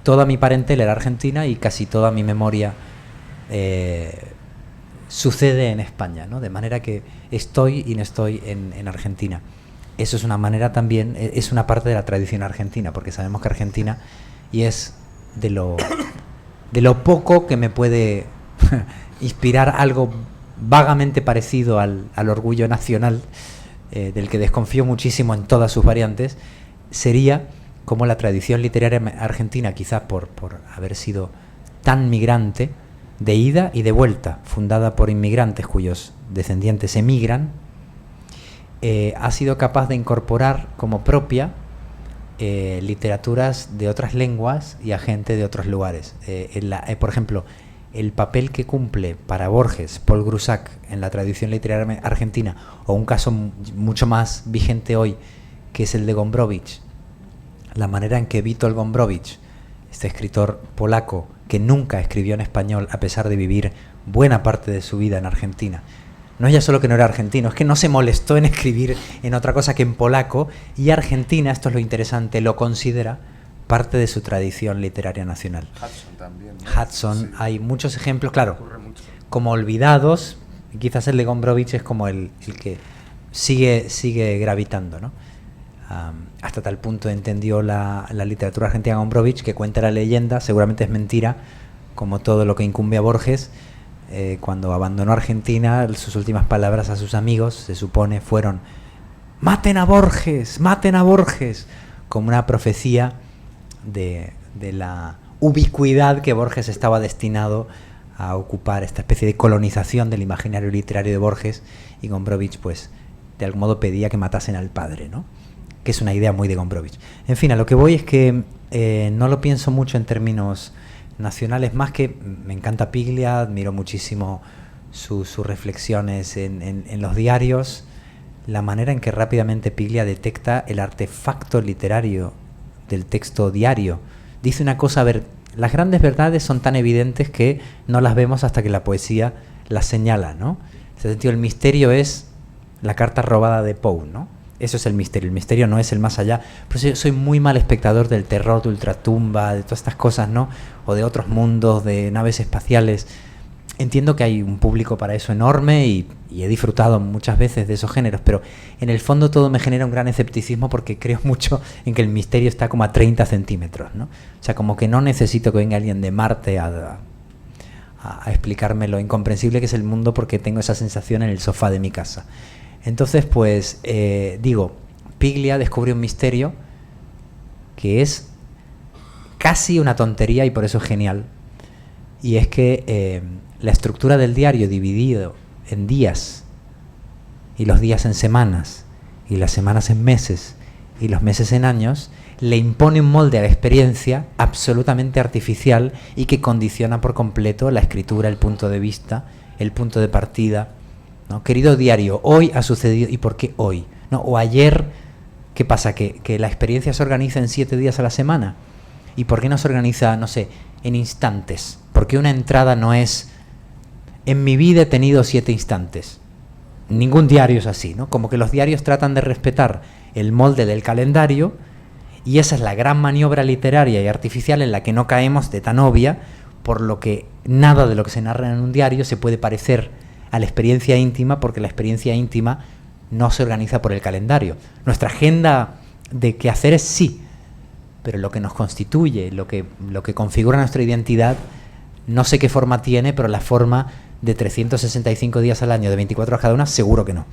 toda mi parentela era argentina y casi toda mi memoria sucede en España, ¿no? De manera que estoy y no estoy en Argentina. Eso es una manera también, es una parte de la tradición argentina, porque sabemos que Argentina, y es de lo poco que me puede inspirar algo vagamente parecido al orgullo nacional, del que desconfío muchísimo en todas sus variantes, sería cómo la tradición literaria argentina, quizás por haber sido tan migrante, de ida y de vuelta, fundada por inmigrantes cuyos descendientes emigran, ha sido capaz de incorporar como propia literaturas de otras lenguas y a gente de otros lugares. Por ejemplo, el papel que cumple para Borges, Paul Grusac, en la tradición literaria argentina, o un caso mucho más vigente hoy, que es el de Gombrowicz, la manera en que Witold Gombrowicz, este escritor polaco que nunca escribió en español a pesar de vivir buena parte de su vida en Argentina, no es ya solo que no era argentino, es que no se molestó en escribir en otra cosa que en polaco, y Argentina, esto es lo interesante, lo considera parte de su tradición literaria nacional. Hudson también, ¿no? Hudson, Sí. Hay muchos ejemplos, claro, Ocurre mucho. como olvidados, y quizás el de Gombrowicz es como el que sigue gravitando, ¿no? Hasta tal punto entendió la literatura argentina Gombrowicz, que cuenta la leyenda, seguramente es mentira, como todo lo que incumbe a Borges. Cuando abandonó Argentina, sus últimas palabras a sus amigos, se supone, fueron maten a Borges, como una profecía de la ubicuidad que Borges estaba destinado a ocupar, esta especie de colonización del imaginario literario de Borges, y Gombrowicz, pues, de algún modo pedía que matasen al padre, ¿no? Que es una idea muy de Gombrowicz. En fin, a lo que voy es que no lo pienso mucho en términos nacionales, más que me encanta Piglia, admiro muchísimo sus reflexiones en los diarios, la manera en que rápidamente Piglia detecta el artefacto literario del texto diario. Dice una cosa, a ver, las grandes verdades son tan evidentes que no las vemos hasta que la poesía las señala, ¿no? En ese sentido, el misterio es la carta robada de Poe, ¿no? Eso es el misterio no es el más allá. Por eso yo soy muy mal espectador del terror de ultratumba, de todas estas cosas, ¿no? O de otros mundos, de naves espaciales. Entiendo que hay un público para eso enorme y he disfrutado muchas veces de esos géneros, pero en el fondo todo me genera un gran escepticismo porque creo mucho en que el misterio está como a 30 centímetros, ¿no? O sea, como que no necesito que venga alguien de Marte a explicarme lo incomprensible que es el mundo, porque tengo esa sensación en el sofá de mi casa. Entonces, pues, digo, Piglia descubre un misterio que es casi una tontería y por eso es genial. Y es que la estructura del diario dividido en días, y los días en semanas, y las semanas en meses, y los meses en años, le impone un molde a la experiencia absolutamente artificial y que condiciona por completo la escritura, el punto de vista, el punto de partida, ¿no? Querido diario, hoy ha sucedido, ¿y por qué hoy? ¿No? O ayer, ¿qué pasa? ¿Que la experiencia se organiza en 7 días a la semana? ¿Y por qué no se organiza, no sé, en instantes? ¿Por qué una entrada no es, en mi vida he tenido 7 instantes? Ningún diario es así, ¿no? Como que los diarios tratan de respetar el molde del calendario, y esa es la gran maniobra literaria y artificial en la que no caemos, de tan obvia, por lo que nada de lo que se narra en un diario se puede parecer a la experiencia íntima, porque la experiencia íntima no se organiza por el calendario. Nuestra agenda de quehaceres sí, pero lo que nos constituye, lo que configura nuestra identidad, no sé qué forma tiene, pero la forma de 365 días al año, de 24 horas cada una, seguro que no.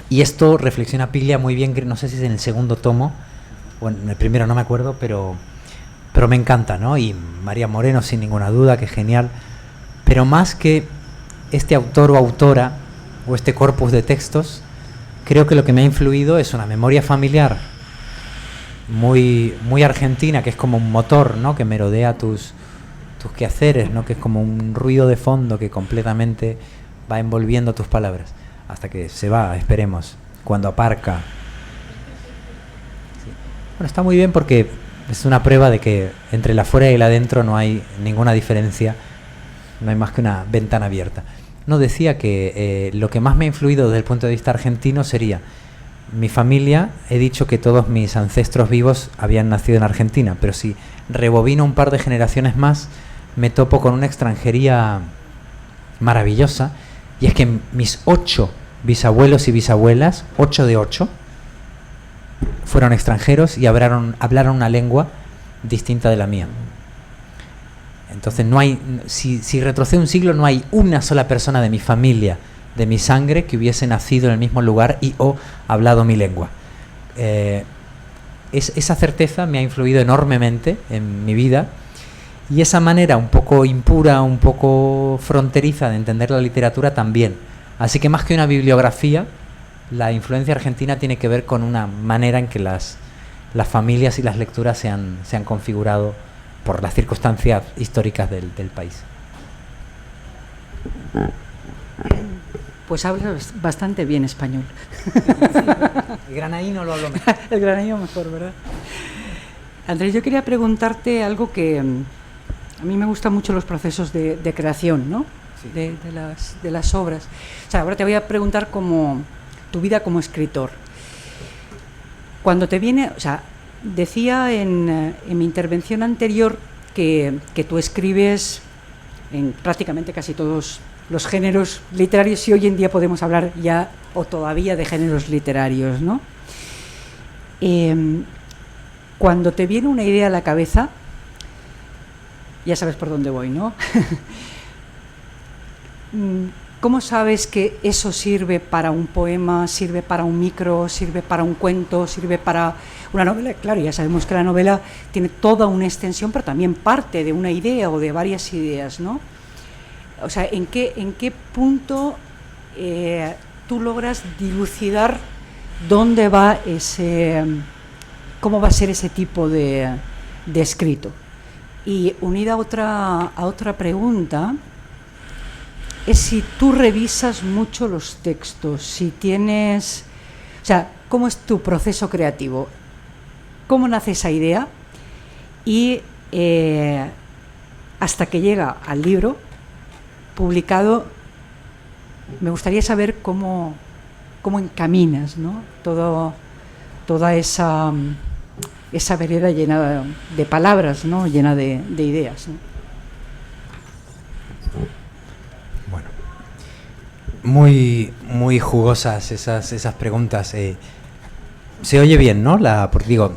Y esto reflexiona Piglia muy bien, no sé si es en el segundo tomo, o en el primero, no me acuerdo, pero me encanta, ¿no? Y María Moreno, sin ninguna duda, que es genial. Pero más que este autor o autora, o este corpus de textos, creo que lo que me ha influido es una memoria familiar muy, muy argentina, que es como un motor, ¿no? Que merodea tus quehaceres, ¿no? Que es como un ruido de fondo que completamente va envolviendo tus palabras, hasta que se va, esperemos, cuando aparca. Sí. Bueno, está muy bien porque es una prueba de que entre la afuera y la adentro no hay ninguna diferencia, no hay más que una ventana abierta. No, decía que lo que más me ha influido desde el punto de vista argentino sería mi familia. He dicho que todos mis ancestros vivos habían nacido en Argentina, pero si rebobino un par de generaciones más, me topo con una extranjería maravillosa, y es que mis 8 bisabuelos y bisabuelas, 8 de 8, fueron extranjeros y hablaron una lengua distinta de la mía. Entonces no hay, si retrocedo un siglo, no hay una sola persona de mi familia, de mi sangre, que hubiese nacido en el mismo lugar y o hablado mi lengua. esa certeza me ha influido enormemente en mi vida, y esa manera un poco impura, un poco fronteriza de entender la literatura también. Así que más que una bibliografía, la influencia argentina tiene que ver con una manera en que las familias y las lecturas se han configurado por las circunstancias históricas del país. Pues hablas bastante bien español. El granaíno lo hablo mejor. El granaíno mejor, ¿verdad? Andrés, yo quería preguntarte algo que a mí me gustan mucho los procesos de creación, ¿no? Sí. De las obras. O sea, ahora te voy a preguntar como tu vida como escritor. Cuando te viene, o sea, decía en mi intervención anterior que tú escribes en prácticamente casi todos los géneros literarios, y hoy en día podemos hablar ya o todavía de géneros literarios, ¿no? Cuando te viene una idea a la cabeza, ya sabes por dónde voy, ¿no? ¿Cómo sabes que eso sirve para un poema, sirve para un micro, sirve para un cuento, sirve para una novela? Claro, ya sabemos que la novela tiene toda una extensión, pero también parte de una idea o de varias ideas, ¿no? O sea, ¿en qué punto tú logras dilucidar dónde va cómo va a ser ese tipo de escrito? Y unida a otra pregunta, es si tú revisas mucho los textos, si tienes... O sea, ¿cómo es tu proceso creativo? ¿Cómo nace esa idea? Y hasta que llega al libro publicado, me gustaría saber cómo encaminas, ¿no? Toda esa vereda llena de palabras, ¿no? Llena de ideas, ¿no? Bueno, muy jugosas esas preguntas. Se oye bien, ¿no? Porque digo,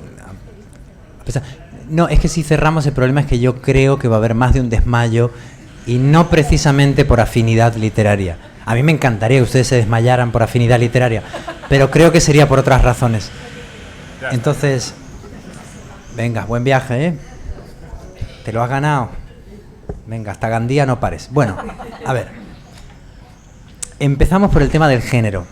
no, es que si cerramos, el problema es que yo creo que va a haber más de un desmayo, y no precisamente por afinidad literaria. A mí me encantaría que ustedes se desmayaran por afinidad literaria, pero creo que sería por otras razones. Entonces, venga, buen viaje, ¿eh? Te lo has ganado. Venga, hasta Gandía no pares. Bueno, a ver. Empezamos por el tema del género.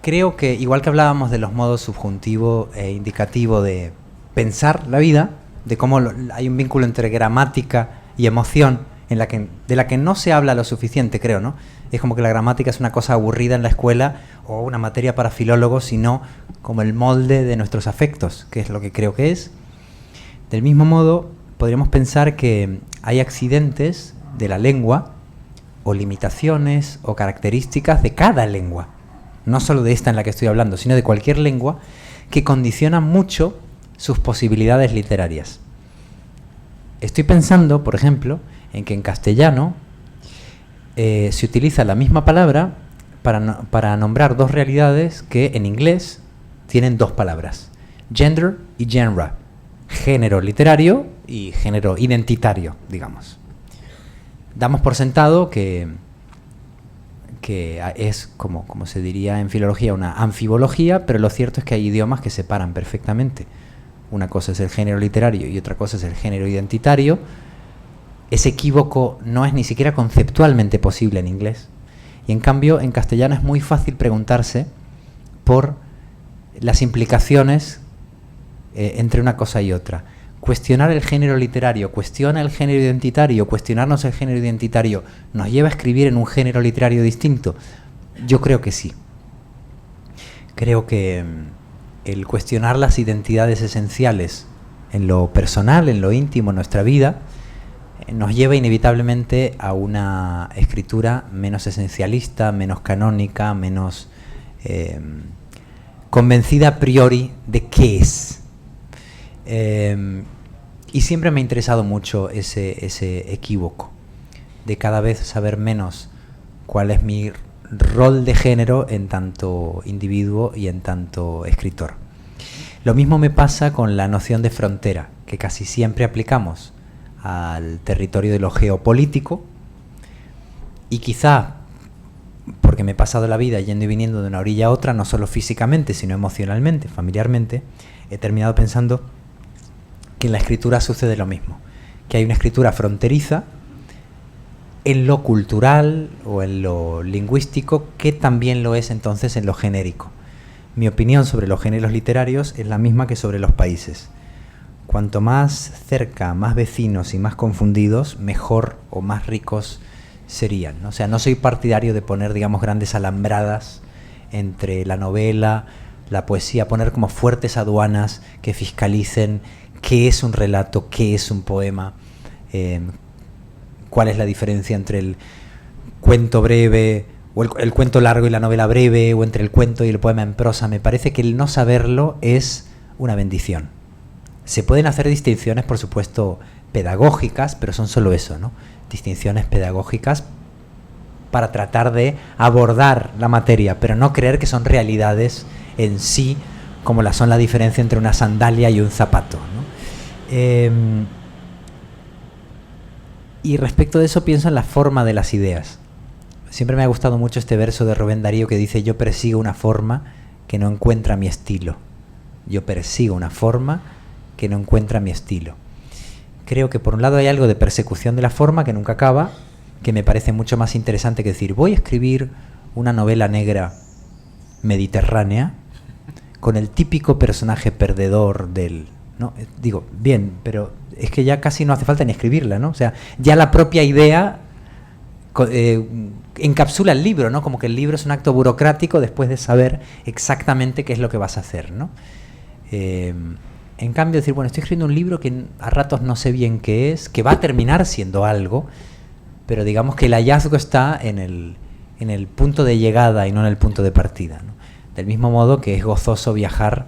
Creo que, igual que hablábamos de los modos subjuntivo e indicativo de pensar la vida, de cómo hay un vínculo entre gramática y emoción de la que no se habla lo suficiente, creo, ¿no? Es como que la gramática es una cosa aburrida en la escuela o una materia para filólogos, sino como el molde de nuestros afectos, que es lo que creo que es. Del mismo modo, podríamos pensar que hay accidentes de la lengua o limitaciones o características de cada lengua, no solo de esta en la que estoy hablando, sino de cualquier lengua, que condicionan mucho sus posibilidades literarias. Estoy pensando, por ejemplo, en que en castellano se utiliza la misma palabra para nombrar dos realidades que en inglés tienen dos palabras: gender y genre, género literario y género identitario, digamos. Damos por sentado que es, como se diría en filología, una anfibología, pero lo cierto es que hay idiomas que separan perfectamente. Una cosa es el género literario y otra cosa es el género identitario. Ese equívoco no es ni siquiera conceptualmente posible en inglés. Y en cambio, en castellano es muy fácil preguntarse por las implicaciones entre una cosa y otra. Cuestionar el género literario, cuestiona el género identitario, cuestionarnos el género identitario, ¿nos lleva a escribir en un género literario distinto? Yo creo que sí. Creo que el cuestionar las identidades esenciales en lo personal, en lo íntimo, en nuestra vida, nos lleva inevitablemente a una escritura menos esencialista, menos canónica, menos convencida a priori de qué es. Y siempre me ha interesado mucho ese equívoco de cada vez saber menos cuál es mi rol de género en tanto individuo y en tanto escritor. Lo mismo me pasa con la noción de frontera, que casi siempre aplicamos al territorio de lo geopolítico, y quizá porque porque me he pasado la vida yendo y viniendo de una orilla a otra, no solo físicamente, sino emocionalmente, familiarmente, he terminado pensando que en la escritura sucede lo mismo, que hay una escritura fronteriza en lo cultural o en lo lingüístico, que también lo es entonces en lo genérico. Mi opinión sobre los géneros literarios es la misma que sobre los países. Cuanto más cerca, más vecinos y más confundidos, mejor o más ricos serían, ¿no? O sea, no soy partidario de poner, digamos, grandes alambradas entre la novela, la poesía, poner como fuertes aduanas que fiscalicen qué es un relato, qué es un poema, cuál es la diferencia entre el cuento breve o el cuento largo y la novela breve, o entre el cuento y el poema en prosa. Me parece que el no saberlo es una bendición. Se pueden hacer distinciones, por supuesto, pedagógicas, pero son solo eso, ¿no? Distinciones pedagógicas para tratar de abordar la materia, pero no creer que son realidades en sí, como la son la diferencia entre una sandalia y un zapato, ¿no? Y respecto de eso pienso en la forma de las ideas. Siempre me ha gustado mucho este verso de Rubén Darío que dice: yo persigo una forma que no encuentra mi estilo. Yo persigo una forma que no encuentra mi estilo. Creo que por un lado hay algo de persecución de la forma que nunca acaba, que me parece mucho más interesante que decir: voy a escribir una novela negra mediterránea con el típico personaje perdedor del... ¿no? Digo, bien, pero es que ya casi no hace falta ni escribirla, ¿no? O sea, ya la propia idea encapsula el libro, ¿no? Como que el libro es un acto burocrático después de saber exactamente qué es lo que vas a hacer, ¿no? En cambio, decir, bueno, estoy escribiendo un libro que a ratos no sé bien qué es, que va a terminar siendo algo, pero digamos que el hallazgo está en el punto de llegada y no en el punto de partida, ¿no? Del mismo modo que es gozoso viajar.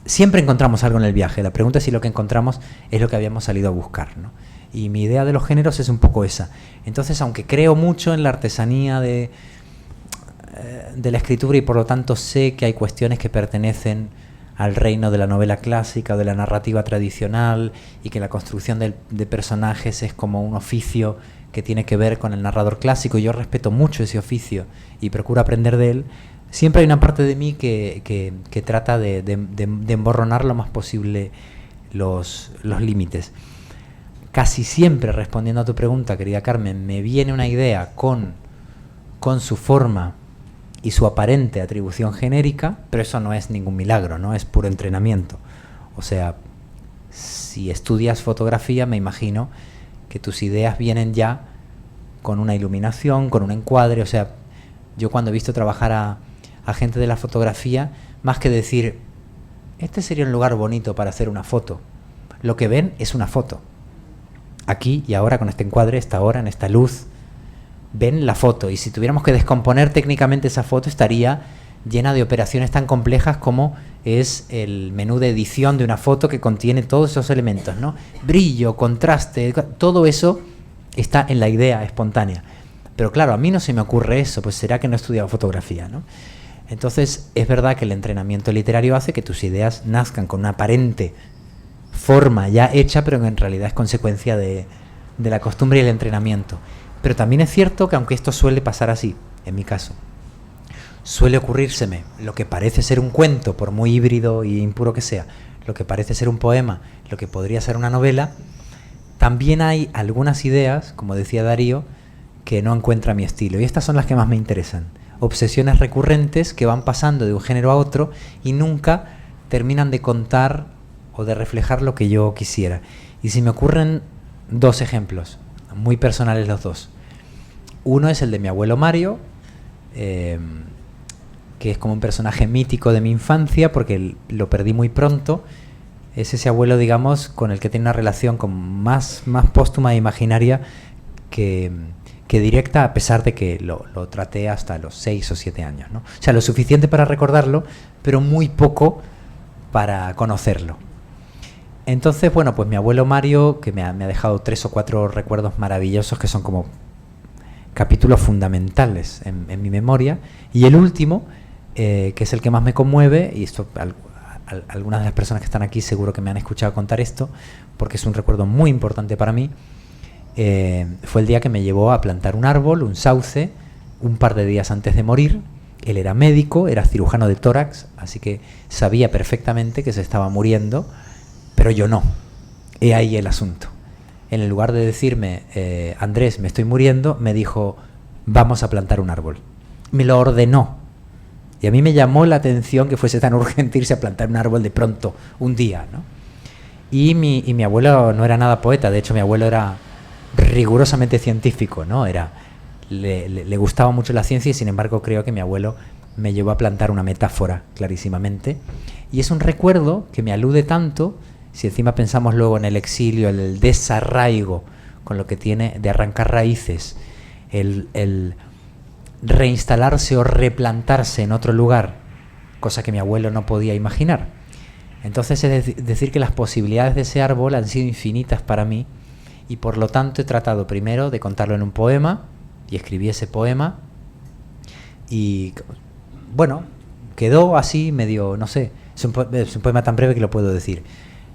Siempre encontramos algo en el viaje. La pregunta es si lo que encontramos es lo que habíamos salido a buscar, ¿no? Y mi idea de los géneros es un poco esa. Entonces, aunque creo mucho en la artesanía de la escritura y por lo tanto sé que hay cuestiones que pertenecen al reino de la novela clásica o de la narrativa tradicional, y que la construcción de personajes es como un oficio que tiene que ver con el narrador clásico, y yo respeto mucho ese oficio y procuro aprender de él, siempre hay una parte de mí que trata de emborronar lo más posible los límites. Casi siempre, respondiendo a tu pregunta, querida Carmen, me viene una idea con su forma y su aparente atribución genérica, pero eso no es ningún milagro, ¿no? Es puro entrenamiento. O sea, si estudias fotografía, me imagino que tus ideas vienen ya con una iluminación, con un encuadre. O sea, yo cuando he visto trabajar a gente de la fotografía, más que decir, este sería un lugar bonito para hacer una foto, lo que ven es una foto. Aquí y ahora, con este encuadre, esta hora, en esta luz, ven la foto, y si tuviéramos que descomponer técnicamente esa foto, estaría llena de operaciones tan complejas como es el menú de edición de una foto, que contiene todos esos elementos, ¿no? Brillo, contraste, todo eso está en la idea espontánea. Pero claro, a mí no se me ocurre eso, pues será que no he estudiado fotografía, ¿no? Entonces, es verdad que el entrenamiento literario hace que tus ideas nazcan con una aparente forma ya hecha, pero que en realidad es consecuencia de la costumbre y el entrenamiento. Pero también es cierto que, aunque esto suele pasar así, en mi caso, suele ocurrírseme lo que parece ser un cuento, por muy híbrido y impuro que sea, lo que parece ser un poema, lo que podría ser una novela, también hay algunas ideas, como decía Darío, que no encuentra mi estilo. Y estas son las que más me interesan. Obsesiones recurrentes que van pasando de un género a otro y nunca terminan de contar o de reflejar lo que yo quisiera. Y si me ocurren dos ejemplos, muy personales los dos. Uno es el de mi abuelo Mario, que es como un personaje mítico de mi infancia, porque lo perdí muy pronto. Es ese abuelo, digamos, con el que tiene una relación más póstuma e imaginaria que directa, a pesar de que lo traté hasta los 6 o 7 años, ¿no? O sea, lo suficiente para recordarlo, pero muy poco para conocerlo. Entonces, bueno, pues mi abuelo Mario, que me ha dejado 3 o 4 recuerdos maravillosos que son como capítulos fundamentales en mi memoria. Y el último, que es el que más me conmueve, y esto algunas de las personas que están aquí seguro que me han escuchado contar esto, porque es un recuerdo muy importante para mí, fue el día que me llevó a plantar un árbol, un sauce, un par de días antes de morir. Él era médico, era cirujano de tórax, así que sabía perfectamente que se estaba muriendo, pero yo no. He ahí el asunto. En el lugar de decirme, Andrés, me estoy muriendo, me dijo, vamos a plantar un árbol. Me lo ordenó. Y a mí me llamó la atención que fuese tan urgente irse a plantar un árbol de pronto, un día, ¿no? Y mi abuelo no era nada poeta, de hecho mi abuelo era rigurosamente científico, ¿no? Le gustaba mucho la ciencia y sin embargo creo que mi abuelo me llevó a plantar una metáfora clarísimamente. Y es un recuerdo que me alude tanto, si encima pensamos luego en el exilio, el desarraigo, con lo que tiene de arrancar raíces, el reinstalarse o replantarse en otro lugar, cosa que mi abuelo no podía imaginar. Entonces es decir que las posibilidades de ese árbol han sido infinitas para mí y por lo tanto he tratado primero de contarlo en un poema y escribí ese poema y bueno, quedó así medio, no sé, es un poema tan breve que lo puedo decir.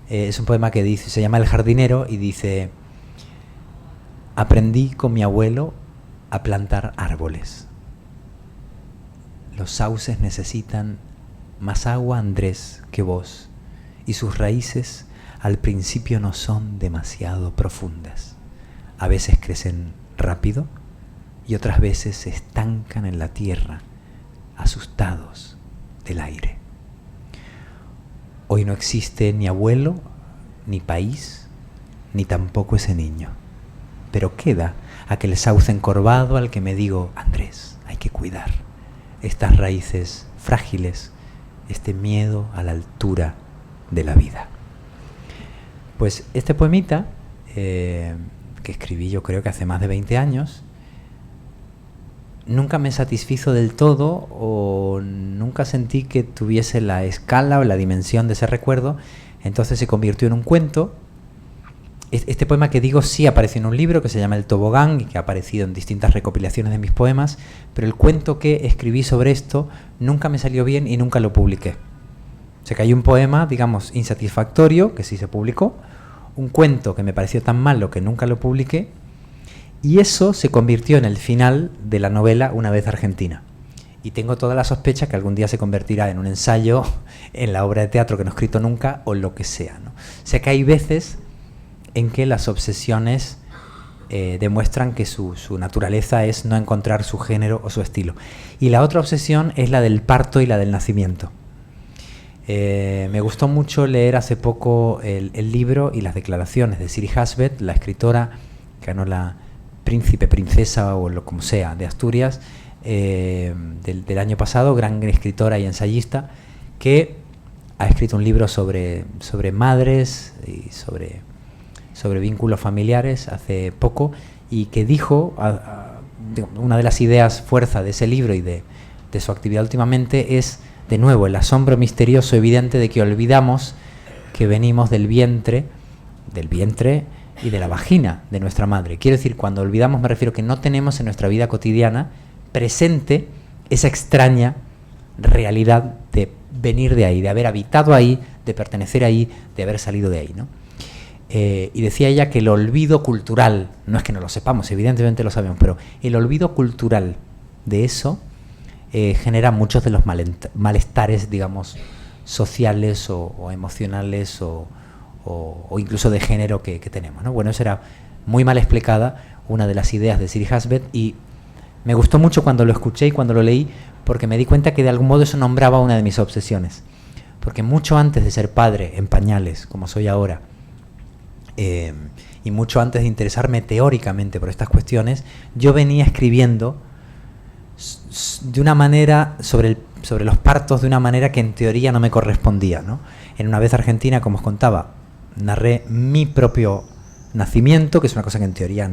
Es un poema que dice, se llama El jardinero y dice: aprendí con mi abuelo a plantar árboles. Los sauces necesitan más agua, Andrés, que vos, y sus raíces al principio no son demasiado profundas. A veces crecen rápido y otras veces se estancan en la tierra, asustados del aire. Hoy no existe ni abuelo, ni país, ni tampoco ese niño. Pero queda aquel sauce encorvado al que me digo, Andrés, hay que cuidar estas raíces frágiles, este miedo a la altura de la vida. Pues este poemita, que escribí yo creo que hace más de 20 años, nunca me satisfizo del todo o nunca sentí que tuviese la escala o la dimensión de ese recuerdo, entonces se convirtió en un cuento. Este poema que digo sí apareció en un libro que se llama El Tobogán y que ha aparecido en distintas recopilaciones de mis poemas, pero el cuento que escribí sobre esto nunca me salió bien y nunca lo publiqué. O sea que hay un poema, digamos, insatisfactorio, que sí se publicó, un cuento que me pareció tan malo que nunca lo publiqué, y eso se convirtió en el final de la novela Una vez Argentina. Y tengo toda la sospecha que algún día se convertirá en un ensayo, en la obra de teatro que no he escrito nunca, o lo que sea, ¿no? O sea que hay veces en que las obsesiones demuestran que su naturaleza es no encontrar su género o su estilo. Y la otra obsesión es la del parto y la del nacimiento. Me gustó mucho leer hace poco el libro y las declaraciones de Siri Husband, la escritora que ganó la Príncipe, Princesa o lo como sea de Asturias del año pasado, gran escritora y ensayista, que ha escrito un libro sobre madres y sobre vínculos familiares hace poco, y que dijo, una de las ideas fuerza de ese libro y de su actividad últimamente es, de nuevo, el asombro misterioso evidente de que olvidamos que venimos del vientre y de la vagina de nuestra madre. Quiero decir, cuando olvidamos me refiero que no tenemos en nuestra vida cotidiana presente esa extraña realidad de venir de ahí, de haber habitado ahí, de pertenecer ahí, de haber salido de ahí, ¿no? Y decía ella que el olvido cultural, no es que no lo sepamos, evidentemente lo sabemos, pero el olvido cultural de eso genera muchos de los malestares, digamos, sociales o emocionales o incluso de género que tenemos, ¿no? Bueno, eso era muy mal explicada, una de las ideas de Siri Husband, y me gustó mucho cuando lo escuché y cuando lo leí, porque me di cuenta que de algún modo eso nombraba una de mis obsesiones. Porque mucho antes de ser padre en pañales, como soy ahora, y mucho antes de interesarme teóricamente por estas cuestiones, yo venía escribiendo de una manera sobre los partos, de una manera que en teoría no me correspondía, ¿no? En Una vez Argentina, como os contaba, narré mi propio nacimiento, que es una cosa que en teoría,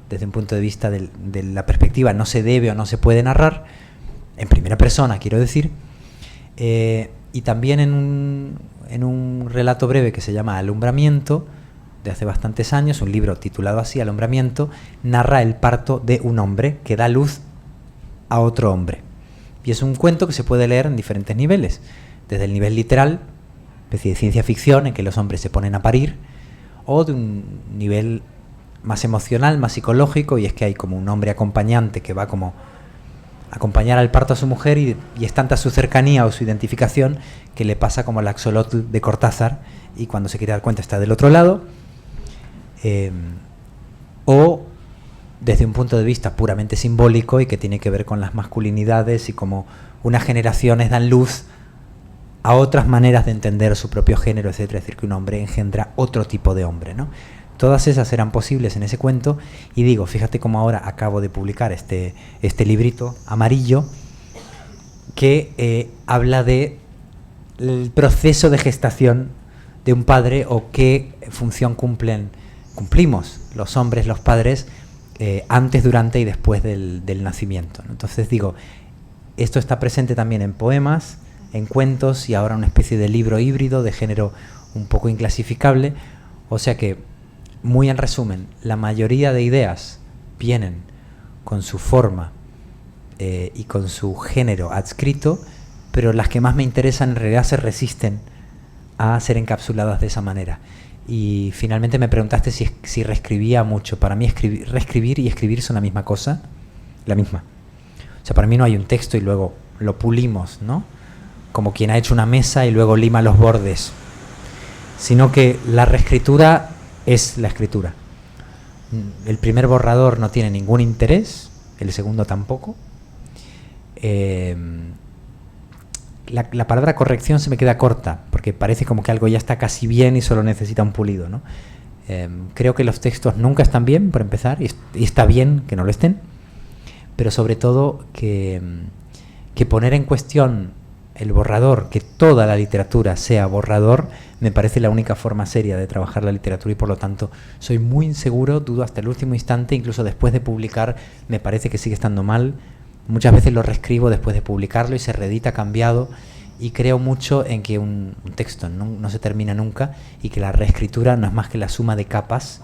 desde un punto de vista de la perspectiva, no se debe o no se puede narrar, en primera persona, quiero decir, y también en un relato breve que se llama Alumbramiento, de hace bastantes años, un libro titulado así, Alumbramiento, narra el parto de un hombre que da luz a otro hombre. Y es un cuento que se puede leer en diferentes niveles, desde el nivel literal, especie de ciencia ficción en que los hombres se ponen a parir, o de un nivel más emocional, más psicológico, y es que hay como un hombre acompañante que va como acompañar al parto a su mujer y es tanta su cercanía o su identificación que le pasa como el axolotl de Cortázar y cuando se quiere dar cuenta está del otro lado. O desde un punto de vista puramente simbólico y que tiene que ver con las masculinidades y cómo unas generaciones dan luz a otras maneras de entender su propio género, etcétera, es decir, que un hombre engendra otro tipo de hombre, ¿no? Todas esas eran posibles en ese cuento y digo, fíjate cómo ahora acabo de publicar este librito amarillo que habla de el proceso de gestación de un padre o qué función cumplimos los hombres, los padres, antes, durante y después del nacimiento, ¿no? Entonces digo, esto está presente también en poemas, en cuentos y ahora una especie de libro híbrido de género un poco inclasificable, o sea que, muy en resumen, la mayoría de ideas vienen con su forma y con su género adscrito, pero las que más me interesan en realidad se resisten a ser encapsuladas de esa manera. Y finalmente me preguntaste si reescribía mucho. Para mí reescribir y escribir son la misma cosa, la misma. O sea, para mí no hay un texto y luego lo pulimos, ¿no? Como quien ha hecho una mesa y luego lima los bordes, sino que la reescritura es la escritura. El primer borrador no tiene ningún interés, el segundo tampoco. La palabra corrección se me queda corta, porque parece como que algo ya está casi bien y solo necesita un pulido, ¿no? Creo que los textos nunca están bien, por empezar, y está bien que no lo estén, pero sobre todo que poner en cuestión el borrador, que toda la literatura sea borrador, me parece la única forma seria de trabajar la literatura y por lo tanto soy muy inseguro, dudo hasta el último instante, incluso después de publicar me parece que sigue estando mal. Muchas veces lo reescribo después de publicarlo y se reedita cambiado y creo mucho en que un texto no se termina nunca y que la reescritura no es más que la suma de capas,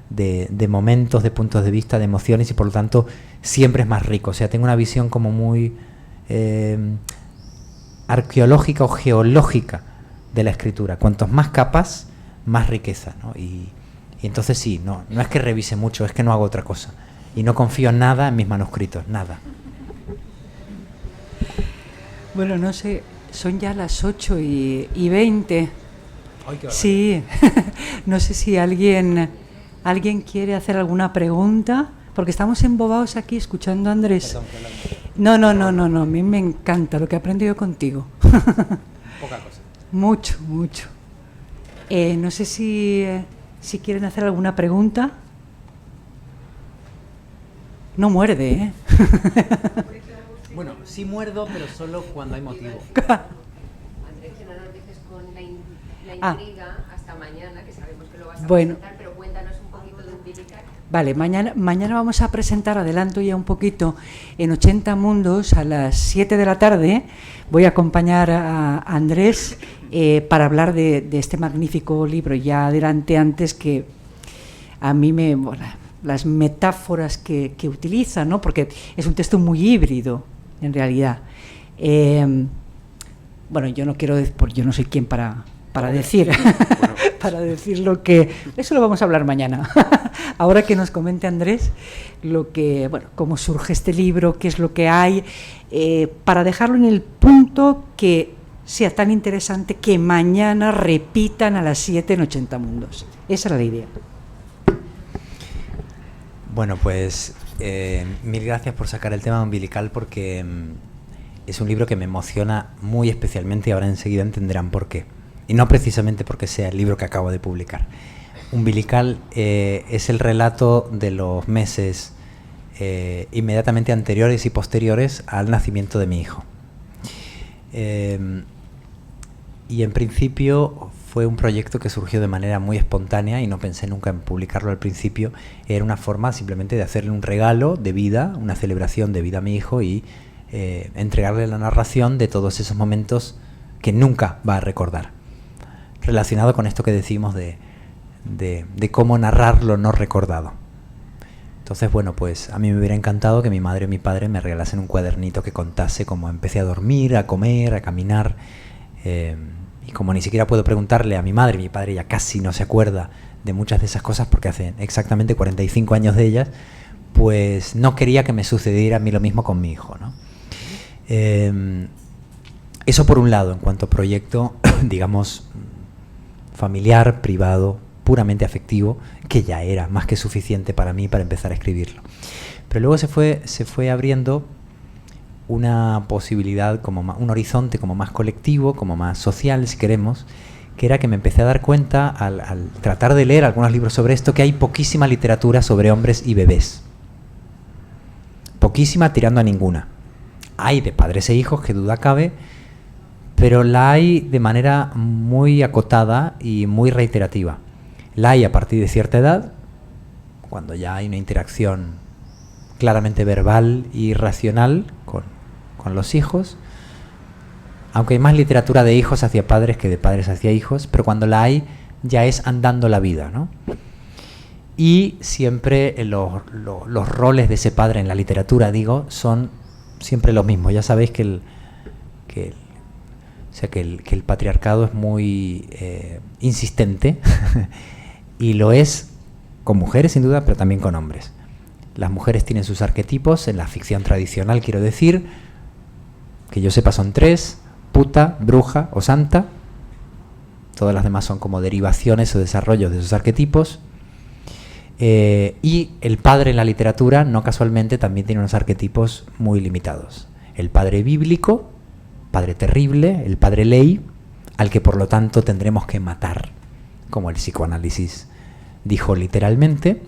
de momentos, de puntos de vista, de emociones y por lo tanto siempre es más rico. O sea, tengo una visión como muy arqueológica o geológica de la escritura. Cuantos más capas, más riqueza, ¿no? Y entonces sí, no es que revise mucho, es que no hago otra cosa. Y no confío en nada en mis manuscritos, nada. Bueno, no sé, son ya las 8:20. Sí, no sé si alguien quiere hacer alguna pregunta, porque estamos embobados aquí escuchando a Andrés. No, a mí me encanta lo que he aprendido contigo. Poca cosa. Mucho. No sé si quieren hacer alguna pregunta. No muerde, ¿eh? Bueno, sí muerdo, pero solo cuando hay motivo. Andrés, que no nos dejes con la intriga hasta mañana, que sabemos que lo vas a presentar, pero cuéntanos un poquito de Umbilical. Vale, mañana vamos a presentar, adelanto ya un poquito, en 80 Mundos a las 7 de la tarde. Voy a acompañar a Andrés para hablar de este magnífico libro. Ya adelanté antes que a mí las metáforas que utiliza, ¿no? Porque es un texto muy híbrido, en realidad. Bueno, yo no soy quien para decir para decir lo que... Eso lo vamos a hablar mañana. Ahora que nos comente Andrés cómo surge este libro, qué es lo que hay, para dejarlo en el punto que sea tan interesante que mañana repitan a las 7 en 80 Mundos. Esa era la idea. Bueno, pues mil gracias por sacar el tema umbilical porque es un libro que me emociona muy especialmente y ahora enseguida entenderán por qué. Y no precisamente porque sea el libro que acabo de publicar. Umbilical es el relato de los meses inmediatamente anteriores y posteriores al nacimiento de mi hijo. Y en principio fue un proyecto que surgió de manera muy espontánea y no pensé nunca en publicarlo al principio. Era una forma simplemente de hacerle un regalo de vida, una celebración de vida a mi hijo y entregarle la narración de todos esos momentos que nunca va a recordar. Relacionado con esto que decimos de cómo narrar lo no recordado. Entonces, bueno, pues a mí me hubiera encantado que mi madre y mi padre me regalasen un cuadernito que contase cómo empecé a dormir, a comer, a caminar. Y como ni siquiera puedo preguntarle a mi madre, mi padre ya casi no se acuerda de muchas de esas cosas porque hace exactamente 45 años de ellas, pues no quería que me sucediera a mí lo mismo con mi hijo, ¿no? Eso por un lado, en cuanto a proyecto, digamos, familiar, privado, puramente afectivo, que ya era más que suficiente para mí para empezar a escribirlo. Pero luego se fue abriendo una posibilidad, como un horizonte como más colectivo, como más social, si queremos, que era que me empecé a dar cuenta, al tratar de leer algunos libros sobre esto, que hay poquísima literatura sobre hombres y bebés. Poquísima, tirando a ninguna. Hay de padres e hijos, que duda cabe, pero la hay de manera muy acotada y muy reiterativa. La hay a partir de cierta edad, cuando ya hay una interacción claramente verbal y racional con los hijos, aunque hay más literatura de hijos hacia padres que de padres hacia hijos, pero cuando la hay ya es andando la vida, ¿no? Y siempre los roles de ese padre en la literatura, digo, son siempre los mismos. Ya sabéis que el patriarcado es muy insistente y lo es con mujeres sin duda, pero también con hombres. Las mujeres tienen sus arquetipos en la ficción tradicional, quiero decir, que yo sepa son 3: puta, bruja o santa. Todas las demás son como derivaciones o desarrollos de esos arquetipos. Y el padre en la literatura, no casualmente, también tiene unos arquetipos muy limitados. El padre bíblico, padre terrible, el padre ley, al que por lo tanto tendremos que matar, como el psicoanálisis dijo literalmente,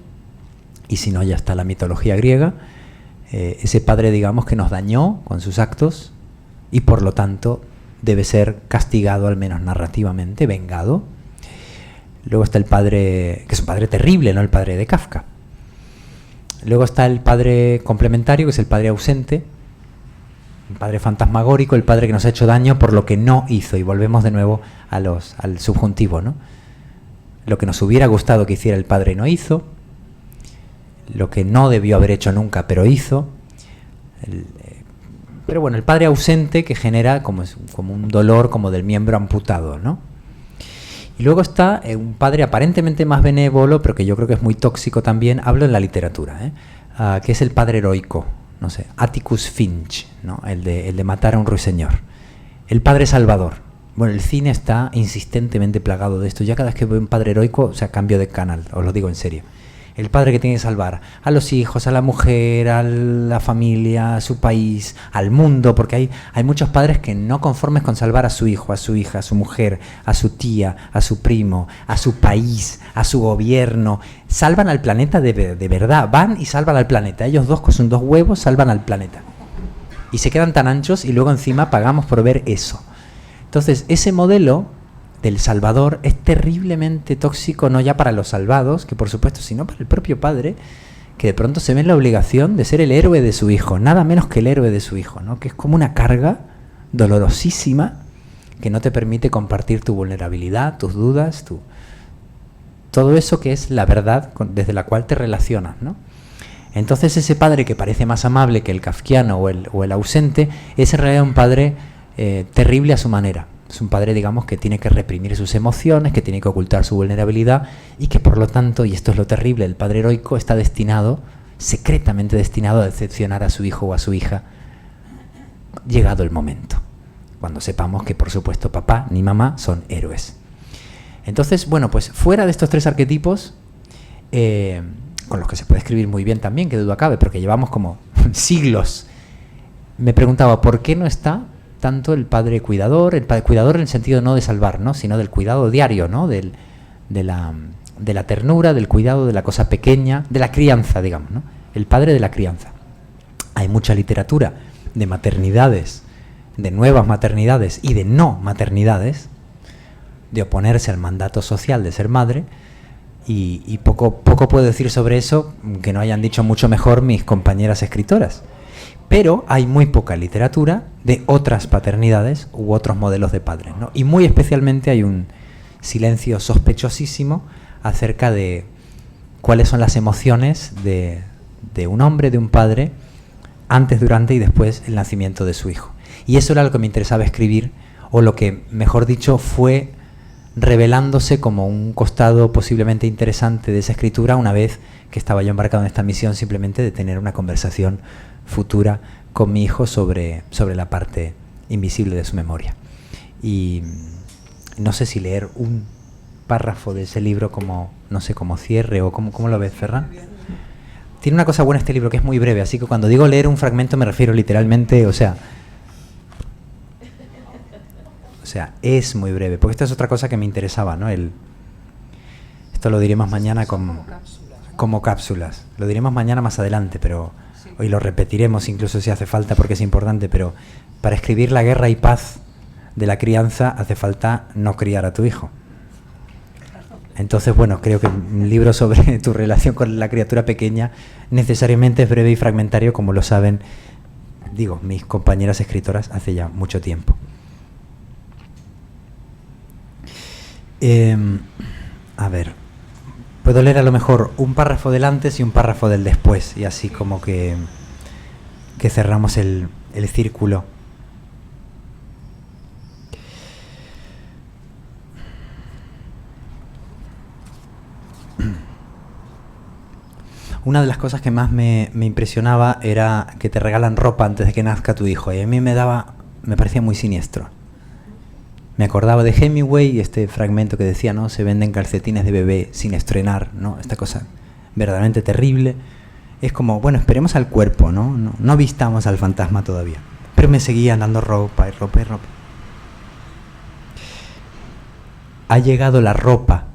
y si no ya está la mitología griega, ese padre, digamos, que nos dañó con sus actos y por lo tanto debe ser castigado, al menos narrativamente, vengado. Luego está el padre, que es un padre terrible, no el padre de Kafka. Luego está el padre complementario, que es el padre ausente, el padre fantasmagórico, el padre que nos ha hecho daño por lo que no hizo. Y volvemos de nuevo al subjuntivo, ¿no? Lo que nos hubiera gustado que hiciera el padre no hizo, lo que no debió haber hecho nunca, pero hizo. Pero bueno, el padre ausente, que genera como un dolor como del miembro amputado, ¿no? Y luego está un padre aparentemente más benévolo, pero que yo creo que es muy tóxico también, hablo en la literatura, que es el padre heroico, no sé, Atticus Finch, ¿no? el de matar a un ruiseñor. El padre salvador. Bueno, el cine está insistentemente plagado de esto. Ya cada vez que veo un padre heroico, o sea, cambio de canal, os lo digo en serio. El padre que tiene que salvar a los hijos, a la mujer, a la familia, a su país, al mundo, porque hay muchos padres que no conformes con salvar a su hijo, a su hija, a su mujer, a su tía, a su primo, a su país, a su gobierno, salvan al planeta de verdad, van y salvan al planeta. Ellos dos con sus 2 huevos salvan al planeta. Y se quedan tan anchos y luego encima pagamos por ver eso. Entonces, ese modelo del salvador es terriblemente tóxico, no ya para los salvados, que por supuesto, sino para el propio padre, que de pronto se ve en la obligación de ser el héroe de su hijo, nada menos que el héroe de su hijo, ¿no? Que es como una carga dolorosísima que no te permite compartir tu vulnerabilidad, tus dudas, todo eso que es la verdad desde la cual te relacionas, ¿no? Entonces ese padre que parece más amable que el kafkiano o el ausente es en realidad un padre terrible a su manera. Es un padre, digamos, que tiene que reprimir sus emociones, que tiene que ocultar su vulnerabilidad y que por lo tanto, y esto es lo terrible, el padre heroico está destinado, secretamente destinado a decepcionar a su hijo o a su hija llegado el momento, cuando sepamos que por supuesto papá ni mamá son héroes. Entonces, bueno, pues fuera de estos 3 arquetipos, con los que se puede escribir muy bien también, que duda cabe, porque llevamos como siglos, me preguntaba por qué no está tanto el padre cuidador en el sentido no de salvar, ¿no? Sino del cuidado diario, ¿no? De la ternura, del cuidado de la cosa pequeña, de la crianza, digamos, ¿no? El padre de la crianza. Hay mucha literatura de maternidades, de nuevas maternidades y de no maternidades, de oponerse al mandato social de ser madre, y poco puedo decir sobre eso que no hayan dicho mucho mejor mis compañeras escritoras. Pero hay muy poca literatura de otras paternidades u otros modelos de padres, ¿no? Y muy especialmente hay un silencio sospechosísimo acerca de cuáles son las emociones de un hombre, de un padre, antes, durante y después el nacimiento de su hijo. Y eso era lo que me interesaba escribir, o lo que, mejor dicho, fue revelándose como un costado posiblemente interesante de esa escritura una vez que estaba yo embarcado en esta misión simplemente de tener una conversación futura con mi hijo sobre la parte invisible de su memoria. Y no sé si leer un párrafo de ese libro como, no sé, como cierre o cómo lo ves, Ferran. Tiene una cosa buena este libro, que es muy breve, así que cuando digo leer un fragmento me refiero literalmente, o sea, es muy breve, porque esta es otra cosa que me interesaba, ¿no? Esto lo diremos mañana como cápsulas. Lo diremos mañana más adelante, pero hoy lo repetiremos incluso si hace falta porque es importante, pero para escribir la guerra y paz de la crianza hace falta no criar a tu hijo. Entonces, bueno, creo que un libro sobre tu relación con la criatura pequeña necesariamente es breve y fragmentario, como lo saben, digo, mis compañeras escritoras hace ya mucho tiempo. A ver, puedo leer a lo mejor un párrafo del antes y un párrafo del después, y así como que cerramos el círculo. Una de las cosas que más me impresionaba era que te regalan ropa antes de que nazca tu hijo, y a mí me parecía muy siniestro. Me acordaba de Hemingway y este fragmento que decía, ¿no? Se venden calcetines de bebé sin estrenar, ¿no? Esta cosa verdaderamente terrible. Es como, bueno, esperemos al cuerpo, ¿no? No vistamos al fantasma todavía. Pero me seguían dando ropa y ropa y ropa. Ha llegado la ropa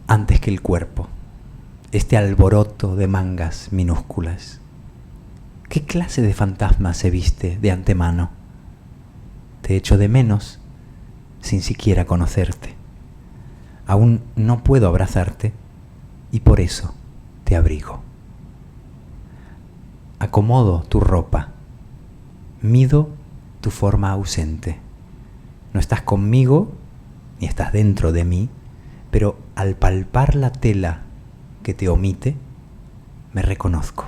antes que el cuerpo. Este alboroto de mangas minúsculas. ¿Qué clase de fantasma se viste de antemano? Te echo de menos sin siquiera conocerte. Aún no puedo abrazarte y por eso te abrigo. Acomodo tu ropa, mido tu forma ausente. No estás conmigo ni estás dentro de mí, pero al palpar la tela que te omite, me reconozco.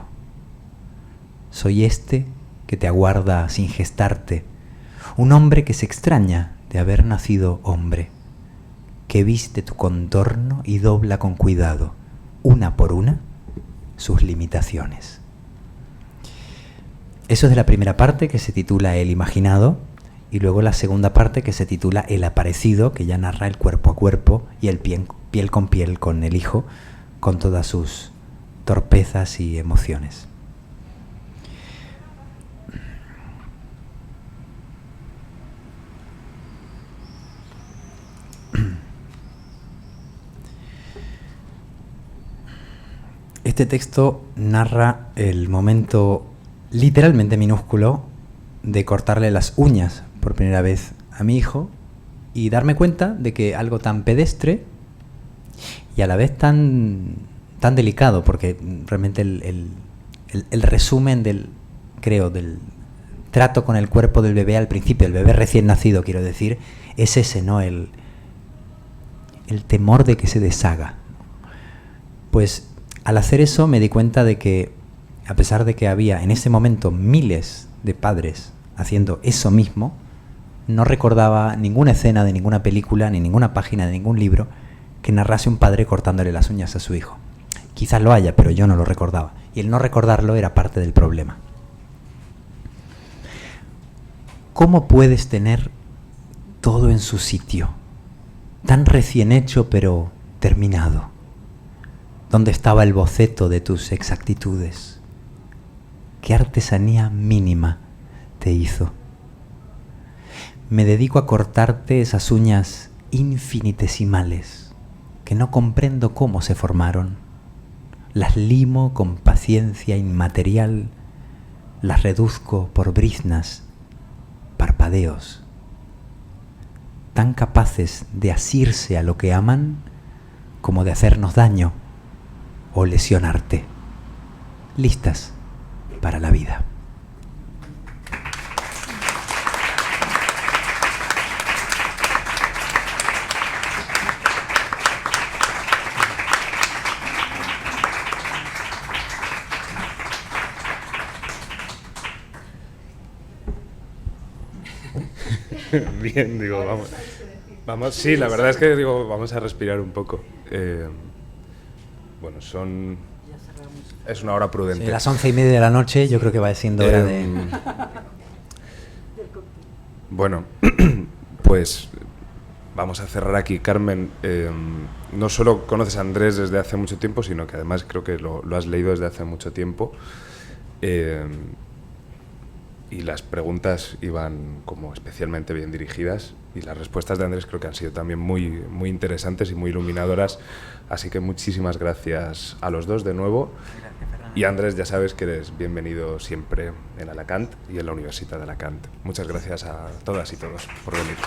Soy este que te aguarda sin gestarte, un hombre que se extraña de haber nacido hombre, que viste tu contorno y dobla con cuidado, una por una, sus limitaciones. Eso es de la primera parte, que se titula El imaginado, y luego la segunda parte, que se titula El aparecido, que ya narra el cuerpo a cuerpo y el piel con piel con el hijo, con todas sus torpezas y emociones. Este texto narra el momento literalmente minúsculo de cortarle las uñas por primera vez a mi hijo y darme cuenta de que algo tan pedestre y a la vez tan delicado, porque realmente el resumen del trato con el cuerpo del bebé al principio, el bebé recién nacido, quiero decir, es ese, ¿no? El temor de que se deshaga. Pues al hacer eso me di cuenta de que, a pesar de que había en ese momento miles de padres haciendo eso mismo, no recordaba ninguna escena de ninguna película, ni ninguna página de ningún libro que narrase un padre cortándole las uñas a su hijo. Quizás lo haya, pero yo no lo recordaba. Y el no recordarlo era parte del problema. ¿Cómo puedes tener todo en su sitio? Tan recién hecho, pero terminado. ¿Dónde estaba el boceto de tus exactitudes? ¿Qué artesanía mínima te hizo? Me dedico a cortarte esas uñas infinitesimales que no comprendo cómo se formaron. Las limo con paciencia inmaterial, las reduzco por briznas, parpadeos, tan capaces de asirse a lo que aman como de hacernos daño o lesionarte, listas para la vida. Bien, digo, vamos. Vamos, sí, la verdad es que digo, vamos a respirar un poco. Bueno, es una hora prudente. Sí, las 11:30 de la noche, yo creo que va siendo hora de... Bueno, pues vamos a cerrar aquí. Carmen, no solo conoces a Andrés desde hace mucho tiempo, sino que además creo que lo has leído desde hace mucho tiempo. Y las preguntas iban como especialmente bien dirigidas y las respuestas de Andrés creo que han sido también muy, muy interesantes y muy iluminadoras. Así que muchísimas gracias a los dos de nuevo. Y Andrés, ya sabes que eres bienvenido siempre en Alacant y en la Universitat d'Alacant. Muchas gracias a todas y todos por venir.